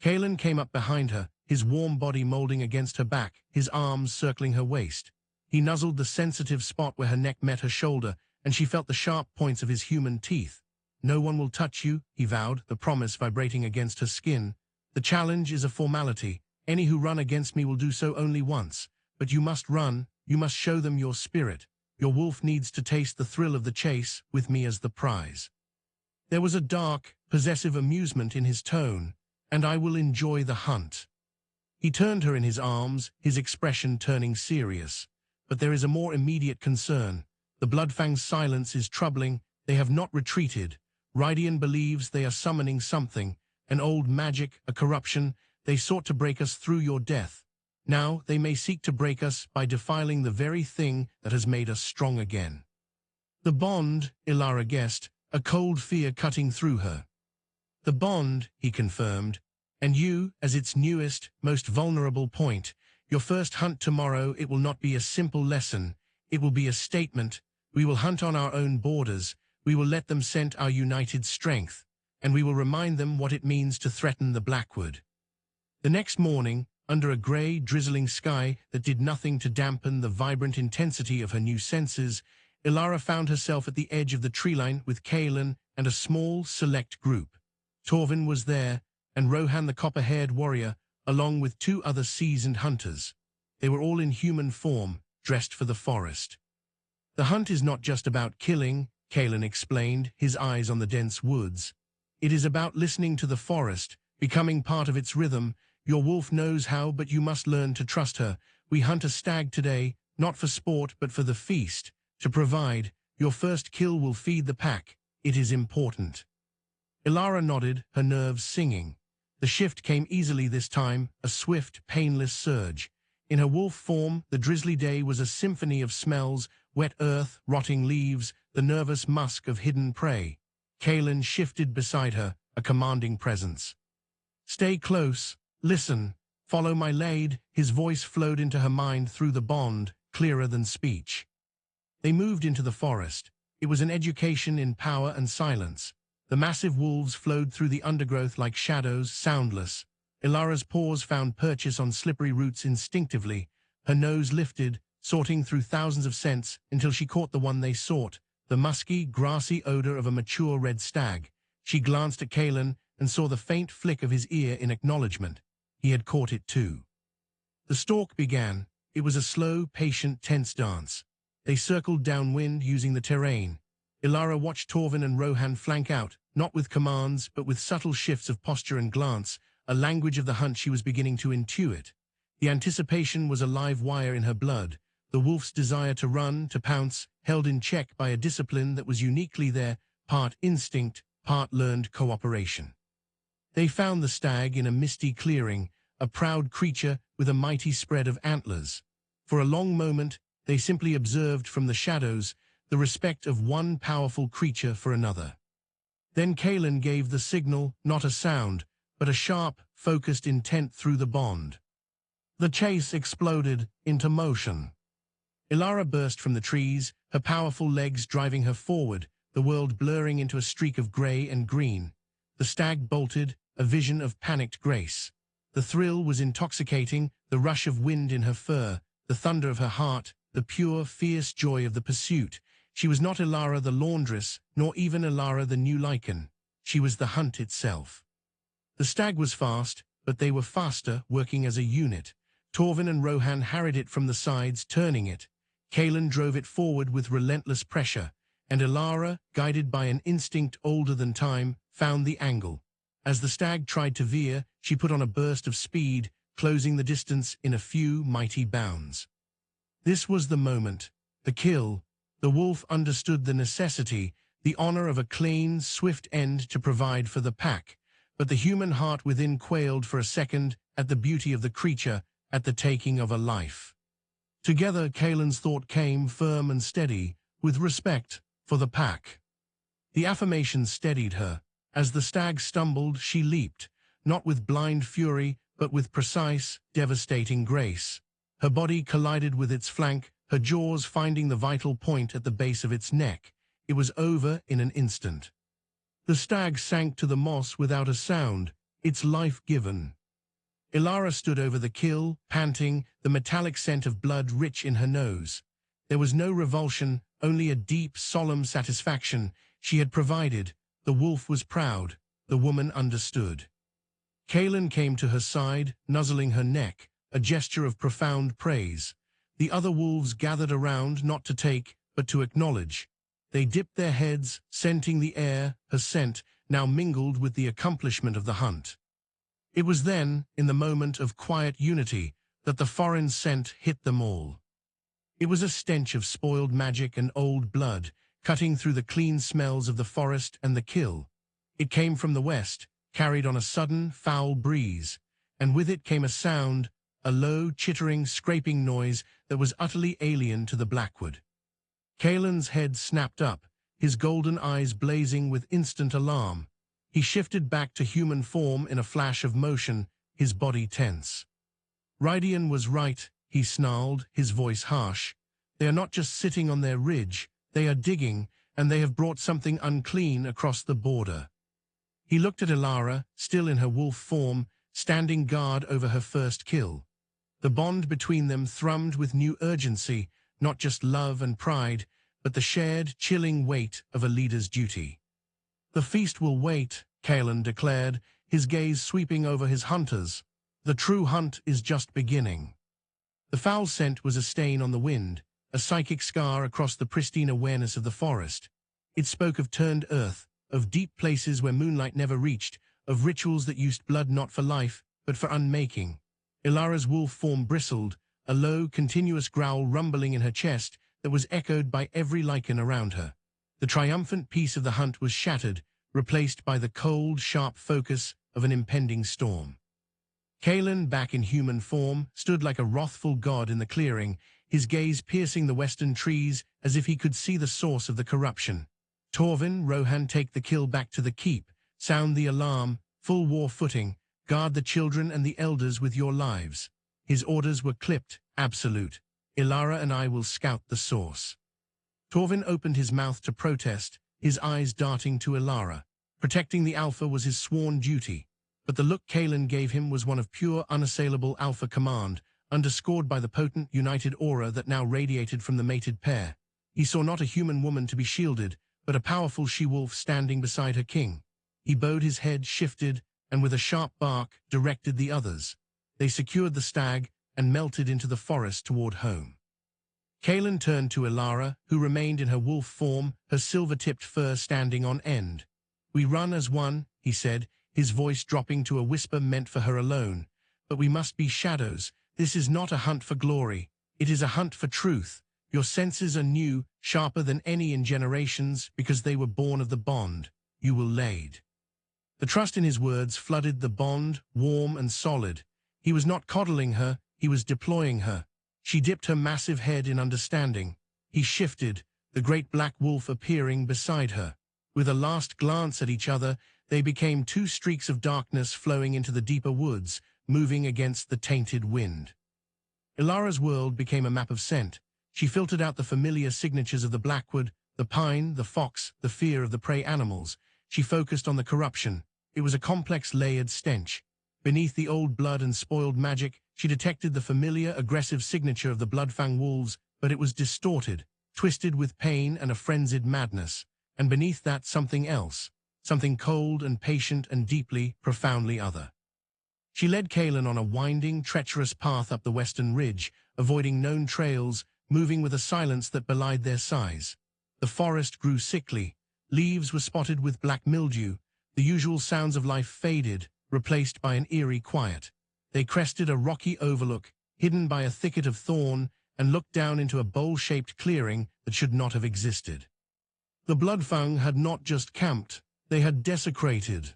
Kalen came up behind her, his warm body molding against her back, his arms circling her waist. He nuzzled the sensitive spot where her neck met her shoulder, and she felt the sharp points of his human teeth. "No one will touch you," he vowed, the promise vibrating against her skin. "The challenge is a formality. Any who run against me will do so only once. But you must run, you must show them your spirit. Your wolf needs to taste the thrill of the chase, with me as the prize." There was a dark, possessive amusement in his tone. "And I will enjoy the hunt." He turned her in his arms, his expression turning serious. "But there is a more immediate concern. The Bloodfang's silence is troubling. They have not retreated. Rydian believes they are summoning something, an old magic, a corruption. They sought to break us through your death. Now they may seek to break us by defiling the very thing that has made us strong again." "The bond," Ilara guessed, a cold fear cutting through her. "The bond," he confirmed, "and you, as its newest, most vulnerable point. Your first hunt tomorrow, it will not be a simple lesson. It will be a statement. We will hunt on our own borders. We will let them scent our united strength, and we will remind them what it means to threaten the Blackwood." The next morning, under a grey, drizzling sky that did nothing to dampen the vibrant intensity of her new senses, Ilara found herself at the edge of the treeline with Kalen and a small, select group. Torvin was there, and Rohan the copper-haired warrior, along with 2 other seasoned hunters. They were all in human form, dressed for the forest. "The hunt is not just about killing," Kalen explained, his eyes on the dense woods. "It is about listening to the forest, becoming part of its rhythm. Your wolf knows how, but you must learn to trust her. We hunt a stag today, not for sport, but for the feast. To provide, your first kill will feed the pack. It is important." Ilara nodded, her nerves singing. The shift came easily this time, a swift, painless surge. In her wolf form, the drizzly day was a symphony of smells: wet earth, rotting leaves, the nervous musk of hidden prey. Kalen shifted beside her, a commanding presence. "Stay close, listen, follow my lead." His voice flowed into her mind through the bond, clearer than speech. They moved into the forest. It was an education in power and silence. The massive wolves flowed through the undergrowth like shadows, soundless. Ilara's paws found purchase on slippery roots instinctively. Her nose lifted, sorting through thousands of scents until she caught the one they sought, the musky, grassy odor of a mature red stag. She glanced at Kalen and saw the faint flick of his ear in acknowledgement. He had caught it too. The stalk began. It was a slow, patient, tense dance. They circled downwind using the terrain. Ilara watched Torvin and Rohan flank out, not with commands, but with subtle shifts of posture and glance, a language of the hunt she was beginning to intuit. The anticipation was a live wire in her blood, the wolf's desire to run, to pounce, held in check by a discipline that was uniquely there, part instinct, part learned cooperation. They found the stag in a misty clearing, a proud creature with a mighty spread of antlers. For a long moment, they simply observed from the shadows, the respect of one powerful creature for another. Then Kalen gave the signal, not a sound, but a sharp, focused intent through the bond. The chase exploded into motion. Ilara burst from the trees, her powerful legs driving her forward, the world blurring into a streak of grey and green. The stag bolted, a vision of panicked grace. The thrill was intoxicating, the rush of wind in her fur, the thunder of her heart, the pure, fierce joy of the pursuit. She was not Ilara the laundress, nor even Ilara the new lichen. She was the hunt itself. The stag was fast, but they were faster, working as a unit. Torvin and Rohan harried it from the sides, turning it. Kalen drove it forward with relentless pressure, and Ilara, guided by an instinct older than time, found the angle. As the stag tried to veer, she put on a burst of speed, closing the distance in a few mighty bounds. This was the moment, the kill. The wolf understood the necessity, the honor of a clean, swift end to provide for the pack, but the human heart within quailed for a second at the beauty of the creature, at the taking of a life. Together, Kaelin's thought came firm and steady, with respect for the pack. The affirmation steadied her. As the stag stumbled, she leaped, not with blind fury, but with precise, devastating grace. Her body collided with its flank, her jaws finding the vital point at the base of its neck. It was over in an instant. The stag sank to the moss without a sound, its life given. Ilara stood over the kill, panting, the metallic scent of blood rich in her nose. There was no revulsion, only a deep, solemn satisfaction. She had provided. The wolf was proud. The woman understood. Kaelin came to her side, nuzzling her neck, a gesture of profound praise. The other wolves gathered around, not to take, but to acknowledge. They dipped their heads, scenting the air, her scent, now mingled with the accomplishment of the hunt. It was then, in the moment of quiet unity, that the foreign scent hit them all. It was a stench of spoiled magic and old blood, cutting through the clean smells of the forest and the kill. It came from the west, carried on a sudden, foul breeze, and with it came a sound, a low, chittering, scraping noise that was utterly alien to the Blackwood. Kaelin's head snapped up, his golden eyes blazing with instant alarm. He shifted back to human form in a flash of motion, his body tense. Rydian was right, he snarled, his voice harsh. They are not just sitting on their ridge, they are digging, and they have brought something unclean across the border. He looked at Ilara, still in her wolf form, standing guard over her first kill. The bond between them thrummed with new urgency, not just love and pride, but the shared, chilling weight of a leader's duty. The feast will wait, Kaelin declared, his gaze sweeping over his hunters. The true hunt is just beginning. The foul scent was a stain on the wind, a psychic scar across the pristine awareness of the forest. It spoke of turned earth, of deep places where moonlight never reached, of rituals that used blood not for life, but for unmaking. Ilara's wolf form bristled, a low, continuous growl rumbling in her chest that was echoed by every lichen around her. The triumphant peace of the hunt was shattered, replaced by the cold, sharp focus of an impending storm. Kaelin, back in human form, stood like a wrathful god in the clearing, his gaze piercing the western trees as if he could see the source of the corruption. Torvin, Rohan, take the kill back to the keep, sound the alarm, full war footing, guard the children and the elders with your lives. His orders were clipped, absolute. Ilara and I will scout the source. Torvin opened his mouth to protest, his eyes darting to Ilara. Protecting the Alpha was his sworn duty, but the look Kaelin gave him was one of pure, unassailable Alpha command, underscored by the potent, united aura that now radiated from the mated pair. He saw not a human woman to be shielded, but a powerful she-wolf standing beside her king. He bowed his head, shifted, and with a sharp bark, directed the others. They secured the stag and melted into the forest toward home. Kaelin turned to Ilara, who remained in her wolf form, her silver-tipped fur standing on end. "We run as one," he said, his voice dropping to a whisper meant for her alone. "But we must be shadows. This is not a hunt for glory. It is a hunt for truth. Your senses are new, sharper than any in generations, because they were born of the bond you will laid." The trust in his words flooded the bond, warm and solid. He was not coddling her, he was deploying her. She dipped her massive head in understanding. He shifted, the great black wolf appearing beside her. With a last glance at each other, they became two streaks of darkness flowing into the deeper woods, moving against the tainted wind. Ilara's world became a map of scent. She filtered out the familiar signatures of the Blackwood, the pine, the fox, the fear of the prey animals. She focused on the corruption. It was a complex, layered stench. Beneath the old blood and spoiled magic, she detected the familiar, aggressive signature of the Bloodfang wolves, but it was distorted, twisted with pain and a frenzied madness. And beneath that, something else, something cold and patient and deeply, profoundly other. She led Kaelin on a winding, treacherous path up the western ridge, avoiding known trails, moving with a silence that belied their size. The forest grew sickly. Leaves were spotted with black mildew. The usual sounds of life faded, replaced by an eerie quiet. They crested a rocky overlook, hidden by a thicket of thorn, and looked down into a bowl-shaped clearing that should not have existed. The Bloodfang had not just camped, they had desecrated.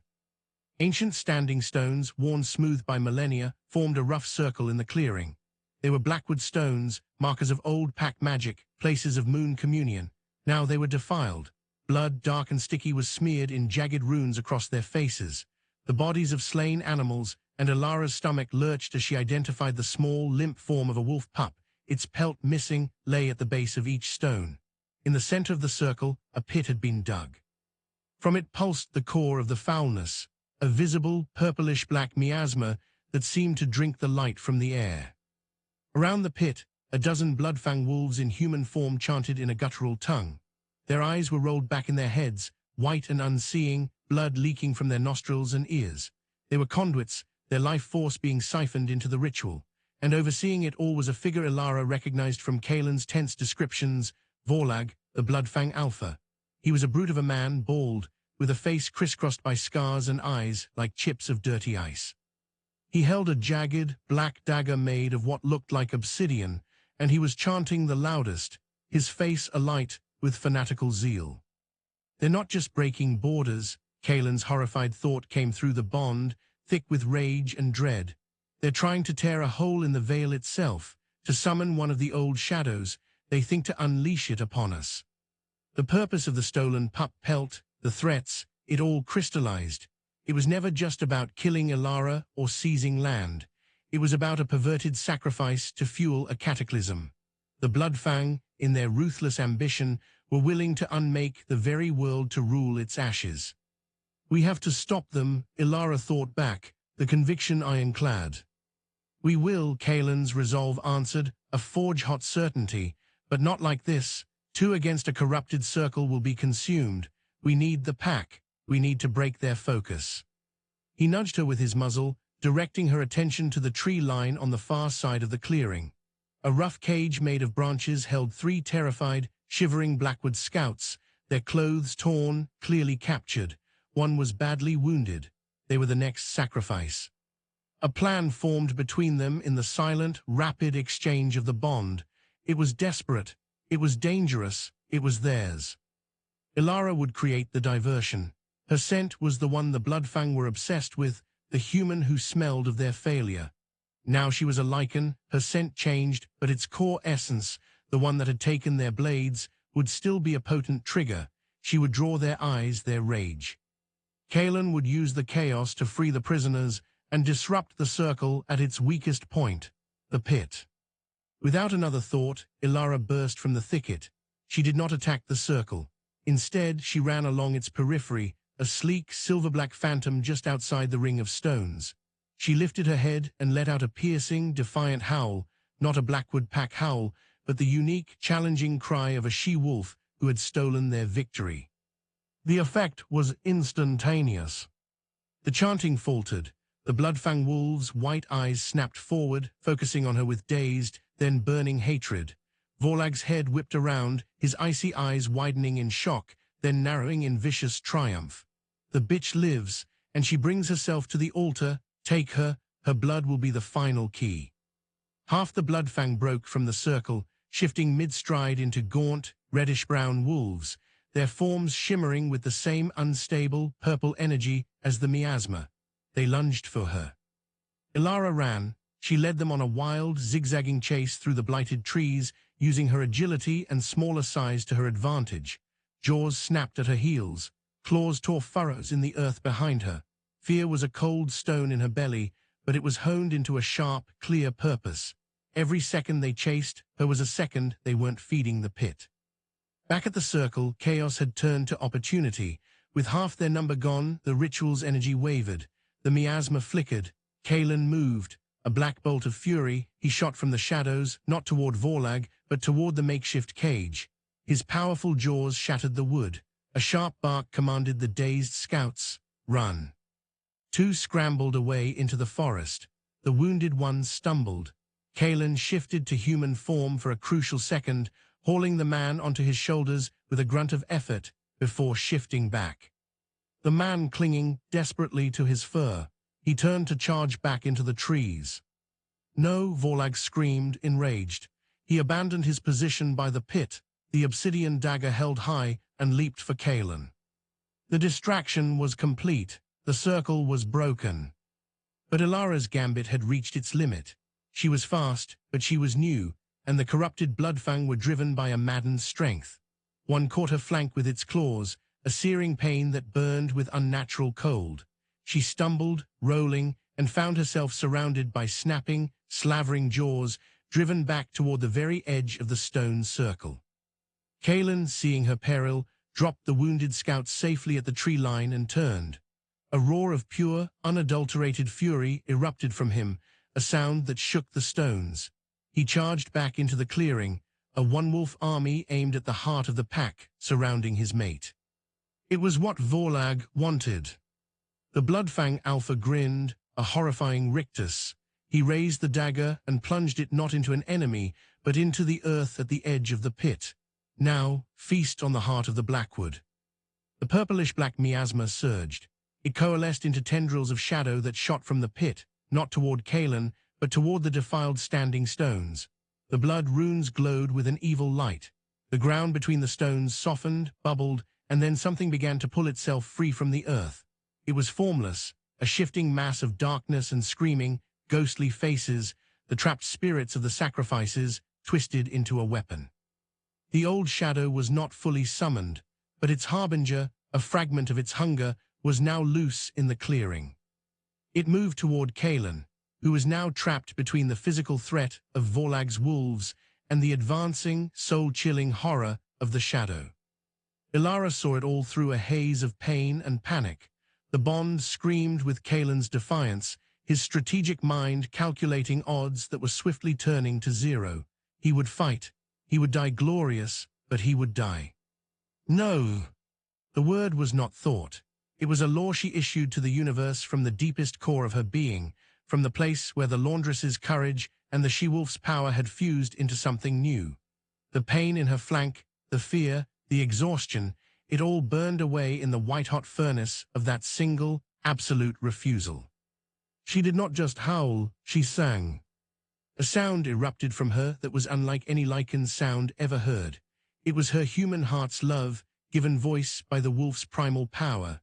Ancient standing stones, worn smooth by millennia, formed a rough circle in the clearing. They were blackwood stones, markers of old pack magic, places of moon communion. Now they were defiled. Blood, dark and sticky, was smeared in jagged runes across their faces. The bodies of slain animals, and Ilara's stomach lurched as she identified the small, limp form of a wolf pup. Its pelt, missing, lay at the base of each stone. In the center of the circle, a pit had been dug. From it pulsed the core of the foulness, a visible, purplish-black miasma that seemed to drink the light from the air. Around the pit, a dozen Bloodfang wolves in human form chanted in a guttural tongue. Their eyes were rolled back in their heads, white and unseeing, blood leaking from their nostrils and ears. They were conduits, their life force being siphoned into the ritual. And overseeing it all was a figure Ilara recognized from Kaelin's tense descriptions, Vorlag, the Bloodfang Alpha. He was a brute of a man, bald, with a face crisscrossed by scars and eyes like chips of dirty ice. He held a jagged, black dagger made of what looked like obsidian, and he was chanting the loudest, his face alight with fanatical zeal. They're not just breaking borders, Kaelin's horrified thought came through the bond, thick with rage and dread. They're trying to tear a hole in the veil itself, to summon one of the old shadows. They think to unleash it upon us. The purpose of the stolen pup pelt, the threats, it all crystallized. It was never just about killing Ilara or seizing land. It was about a perverted sacrifice to fuel a cataclysm. The Bloodfang, in their ruthless ambition, were willing to unmake the very world to rule its ashes. We have to stop them, Ilara thought back, the conviction ironclad. We will, Kaelin's resolve answered, a forge-hot certainty, but not like this. 2 against a corrupted circle will be consumed. We need the pack. We need to break their focus. He nudged her with his muzzle, directing her attention to the tree line on the far side of the clearing. A rough cage made of branches held 3 terrified, shivering Blackwood scouts, their clothes torn, clearly captured. One was badly wounded. They were the next sacrifice. A plan formed between them in the silent, rapid exchange of the bond. It was desperate. It was dangerous. It was theirs. Ilara would create the diversion. Her scent was the one the Bloodfang were obsessed with, the human who smelled of their failure. Now she was a lichen, her scent changed, but its core essence, the one that had taken their blades, would still be a potent trigger. She would draw their eyes, their rage. Kaelin would use the chaos to free the prisoners and disrupt the circle at its weakest point, the pit. Without another thought, Ilara burst from the thicket. She did not attack the circle. Instead, she ran along its periphery, a sleek, silver-black phantom just outside the ring of stones. She lifted her head and let out a piercing, defiant howl, not a Blackwood pack howl, but the unique, challenging cry of a she-wolf who had stolen their victory. The effect was instantaneous. The chanting faltered. The Bloodfang wolves' white eyes snapped forward, focusing on her with dazed, then burning hatred. Vorlag's head whipped around, his icy eyes widening in shock, then narrowing in vicious triumph. The bitch lives, and she brings herself to the altar. Take her, her blood will be the final key. Half the Bloodfang broke from the circle, shifting mid-stride into gaunt, reddish-brown wolves, their forms shimmering with the same unstable, purple energy as the miasma. They lunged for her. Ilara ran. She led them on a wild, zigzagging chase through the blighted trees, using her agility and smaller size to her advantage. Jaws snapped at her heels. Claws tore furrows in the earth behind her. Fear was a cold stone in her belly, but it was honed into a sharp, clear purpose. Every second they chased her was a second they weren't feeding the pit. Back at the circle, chaos had turned to opportunity. With half their number gone, the ritual's energy wavered. The miasma flickered. Kaelin moved. A black bolt of fury, he shot from the shadows, not toward Vorlag, but toward the makeshift cage. His powerful jaws shattered the wood. A sharp bark commanded the dazed scouts, "Run." 2 scrambled away into the forest. The wounded one stumbled. Kaelin shifted to human form for a crucial second, hauling the man onto his shoulders with a grunt of effort before shifting back. The man clinging desperately to his fur. He turned to charge back into the trees. No, Vorlag screamed, enraged. He abandoned his position by the pit, the obsidian dagger held high, and leaped for Kalen. The distraction was complete. The circle was broken. But Ilara's gambit had reached its limit. She was fast, but she was new, and the corrupted Bloodfang were driven by a maddened strength. One caught her flank with its claws, a searing pain that burned with unnatural cold. She stumbled, rolling, and found herself surrounded by snapping, slavering jaws, driven back toward the very edge of the stone circle. Kalen, seeing her peril, dropped the wounded scout safely at the tree line and turned. A roar of pure, unadulterated fury erupted from him, a sound that shook the stones. He charged back into the clearing, a one-wolf army aimed at the heart of the pack, surrounding his mate. It was what Vorlag wanted. The Bloodfang Alpha grinned, a horrifying rictus. He raised the dagger and plunged it not into an enemy, but into the earth at the edge of the pit. Now, feast on the heart of the Blackwood. The purplish-black miasma surged. It coalesced into tendrils of shadow that shot from the pit, not toward Kalen, but toward the defiled standing stones. The blood runes glowed with an evil light. The ground between the stones softened, bubbled, and then something began to pull itself free from the earth. It was formless, a shifting mass of darkness and screaming, ghostly faces, the trapped spirits of the sacrifices, twisted into a weapon. The old shadow was not fully summoned, but its harbinger, a fragment of its hunger, was now loose in the clearing. It moved toward Kalen, who was now trapped between the physical threat of Vorlag's wolves and the advancing, soul-chilling horror of the shadow. Ilara saw it all through a haze of pain and panic. The bond screamed with Kalen's defiance, his strategic mind calculating odds that were swiftly turning to zero. He would fight. He would die glorious, but he would die. No! The word was not thought. It was a law she issued to the universe from the deepest core of her being, from the place where the laundress's courage and the she-wolf's power had fused into something new. The pain in her flank, the fear, the exhaustion, it all burned away in the white-hot furnace of that single, absolute refusal. She did not just howl, she sang. A sound erupted from her that was unlike any lichened sound ever heard. It was her human heart's love, given voice by the wolf's primal power.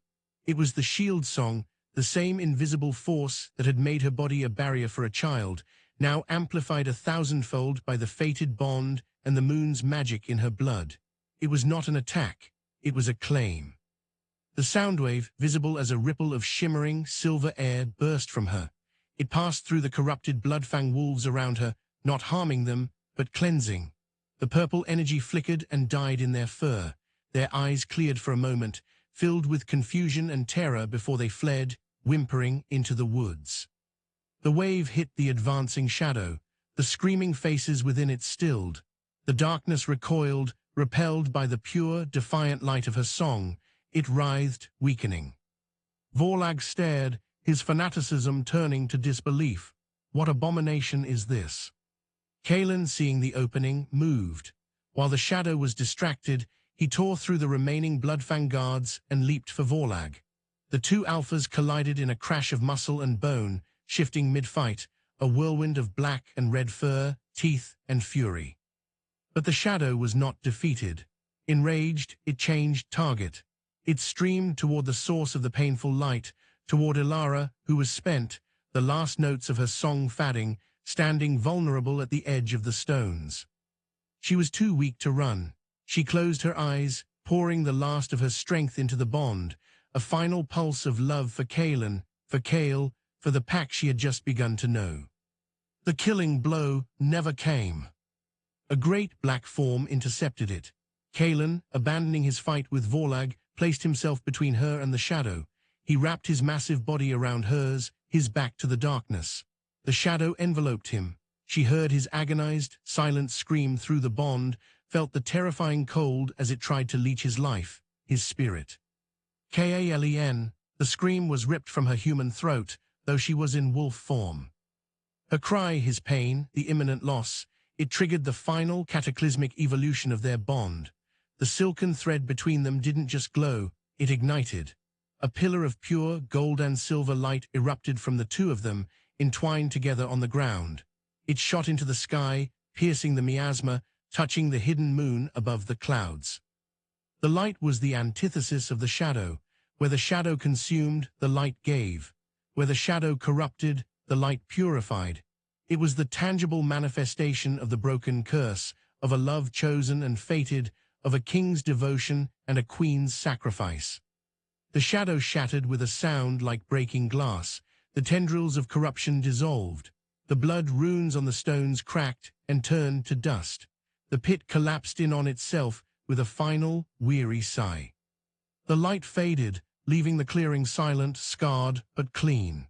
It was the shield song, the same invisible force that had made her body a barrier for a child, now amplified 1,000-fold by the fated bond and the moon's magic in her blood. It was not an attack, it was a claim. The sound wave, visible as a ripple of shimmering, silver air, burst from her. It passed through the corrupted Bloodfang wolves around her, not harming them, but cleansing. The purple energy flickered and died in their fur. Their eyes cleared for a moment, filled with confusion and terror before they fled, whimpering, into the woods. The wave hit the advancing shadow. The screaming faces within it stilled. The darkness recoiled, repelled by the pure, defiant light of her song. It writhed, weakening. Vorlag stared, his fanaticism turning to disbelief. What abomination is this? Kalen, seeing the opening, moved. While the shadow was distracted, he tore through the remaining Bloodfang guards and leaped for Vorlag. The two alphas collided in a crash of muscle and bone, shifting mid-fight, a whirlwind of black and red fur, teeth, and fury. But the shadow was not defeated. Enraged, it changed target. It streamed toward the source of the painful light, toward Ilara, who was spent, the last notes of her song fading, standing vulnerable at the edge of the stones. She was too weak to run. She closed her eyes, pouring the last of her strength into the bond, a final pulse of love for Kalen, for Kale, for the pack she had just begun to know. The killing blow never came. A great black form intercepted it. Kalen, abandoning his fight with Vorlag, placed himself between her and the shadow. He wrapped his massive body around hers, his back to the darkness. The shadow enveloped him. She heard his agonized, silent scream through the bond, felt the terrifying cold as it tried to leech his life, his spirit. Kalen, the scream was ripped from her human throat, though she was in wolf form. Her cry, his pain, the imminent loss, it triggered the final cataclysmic evolution of their bond. The silken thread between them didn't just glow, it ignited. A pillar of pure gold and silver light erupted from the two of them, entwined together on the ground. It shot into the sky, piercing the miasma, touching the hidden moon above the clouds. The light was the antithesis of the shadow. Where the shadow consumed, the light gave. Where the shadow corrupted, the light purified. It was the tangible manifestation of the broken curse, of a love chosen and fated, of a king's devotion and a queen's sacrifice. The shadow shattered with a sound like breaking glass. The tendrils of corruption dissolved. The blood runes on the stones cracked and turned to dust. The pit collapsed in on itself with a final, weary sigh. The light faded, leaving the clearing silent, scarred, but clean.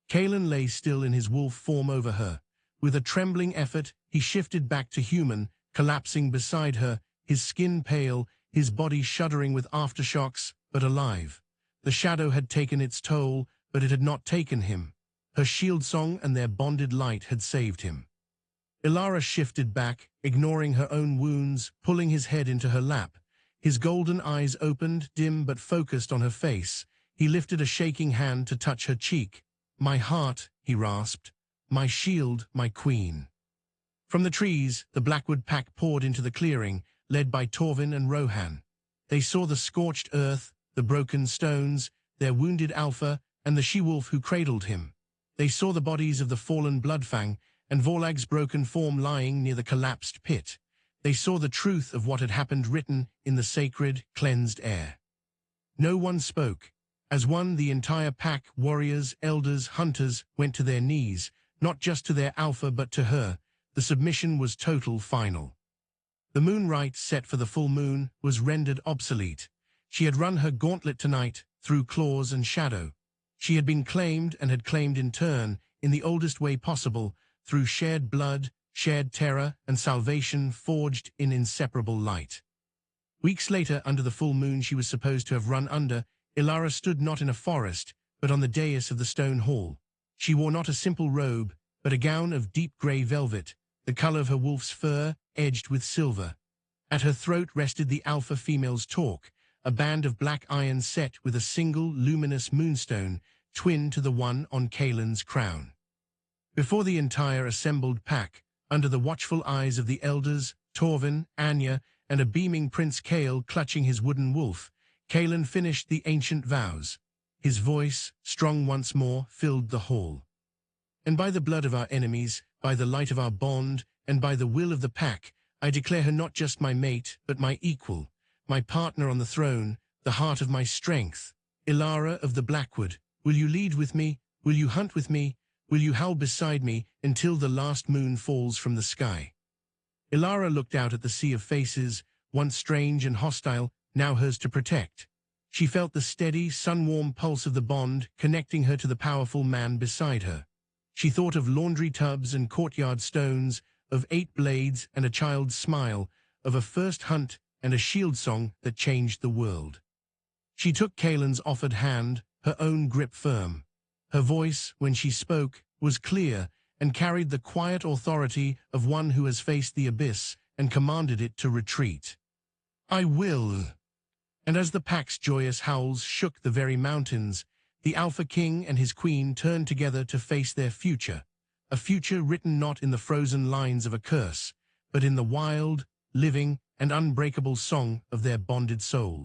Kalen lay still in his wolf form over her. With a trembling effort, he shifted back to human, collapsing beside her, his skin pale, his body shuddering with aftershocks, but alive. The shadow had taken its toll, but it had not taken him. Her shield song and their bonded light had saved him. Ilara shifted back, ignoring her own wounds, pulling his head into her lap. His golden eyes opened, dim but focused on her face. He lifted a shaking hand to touch her cheek. "My heart," he rasped. "My shield, my queen." From the trees, the Blackwood pack poured into the clearing, led by Torvin and Rohan. They saw the scorched earth, the broken stones, their wounded alpha, and the she-wolf who cradled him. They saw the bodies of the fallen Bloodfang and Vorlag's broken form lying near the collapsed pit. They saw the truth of what had happened written in the sacred, cleansed air. No one spoke. As one, the entire pack, warriors, elders, hunters, went to their knees, not just to their alpha but to her. The submission was total, final. The moon rite set for the full moon was rendered obsolete. She had run her gauntlet tonight, through claws and shadow. She had been claimed and had claimed in turn, in the oldest way possible, through shared blood, shared terror, and salvation forged in inseparable light. Weeks later, under the full moon she was supposed to have run under, Ilara stood not in a forest, but on the dais of the stone hall. She wore not a simple robe, but a gown of deep grey velvet, the color of her wolf's fur, edged with silver. At her throat rested the alpha female's torque, a band of black iron set with a single luminous moonstone, twin to the one on Kalen's crown. Before the entire assembled pack, under the watchful eyes of the elders, Torvin, Anya, and a beaming Prince Kale clutching his wooden wolf, Kalen finished the ancient vows. His voice, strong once more, filled the hall. "And by the blood of our enemies, by the light of our bond, and by the will of the pack, I declare her not just my mate, but my equal, my partner on the throne, the heart of my strength. Ilara of the Blackwood, will you lead with me? Will you hunt with me? Will you howl beside me until the last moon falls from the sky?" Ilara looked out at the sea of faces, once strange and hostile, now hers to protect. She felt the steady, sun-warm pulse of the bond connecting her to the powerful man beside her. She thought of laundry tubs and courtyard stones, of 8 blades and a child's smile, of a first hunt and a shield song that changed the world. She took Kalen's offered hand, her own grip firm. Her voice, when she spoke, was clear and carried the quiet authority of one who has faced the abyss and commanded it to retreat. "I will." And as the pack's joyous howls shook the very mountains, the Alpha King and his queen turned together to face their future, a future written not in the frozen lines of a curse, but in the wild, living, and unbreakable song of their bonded souls.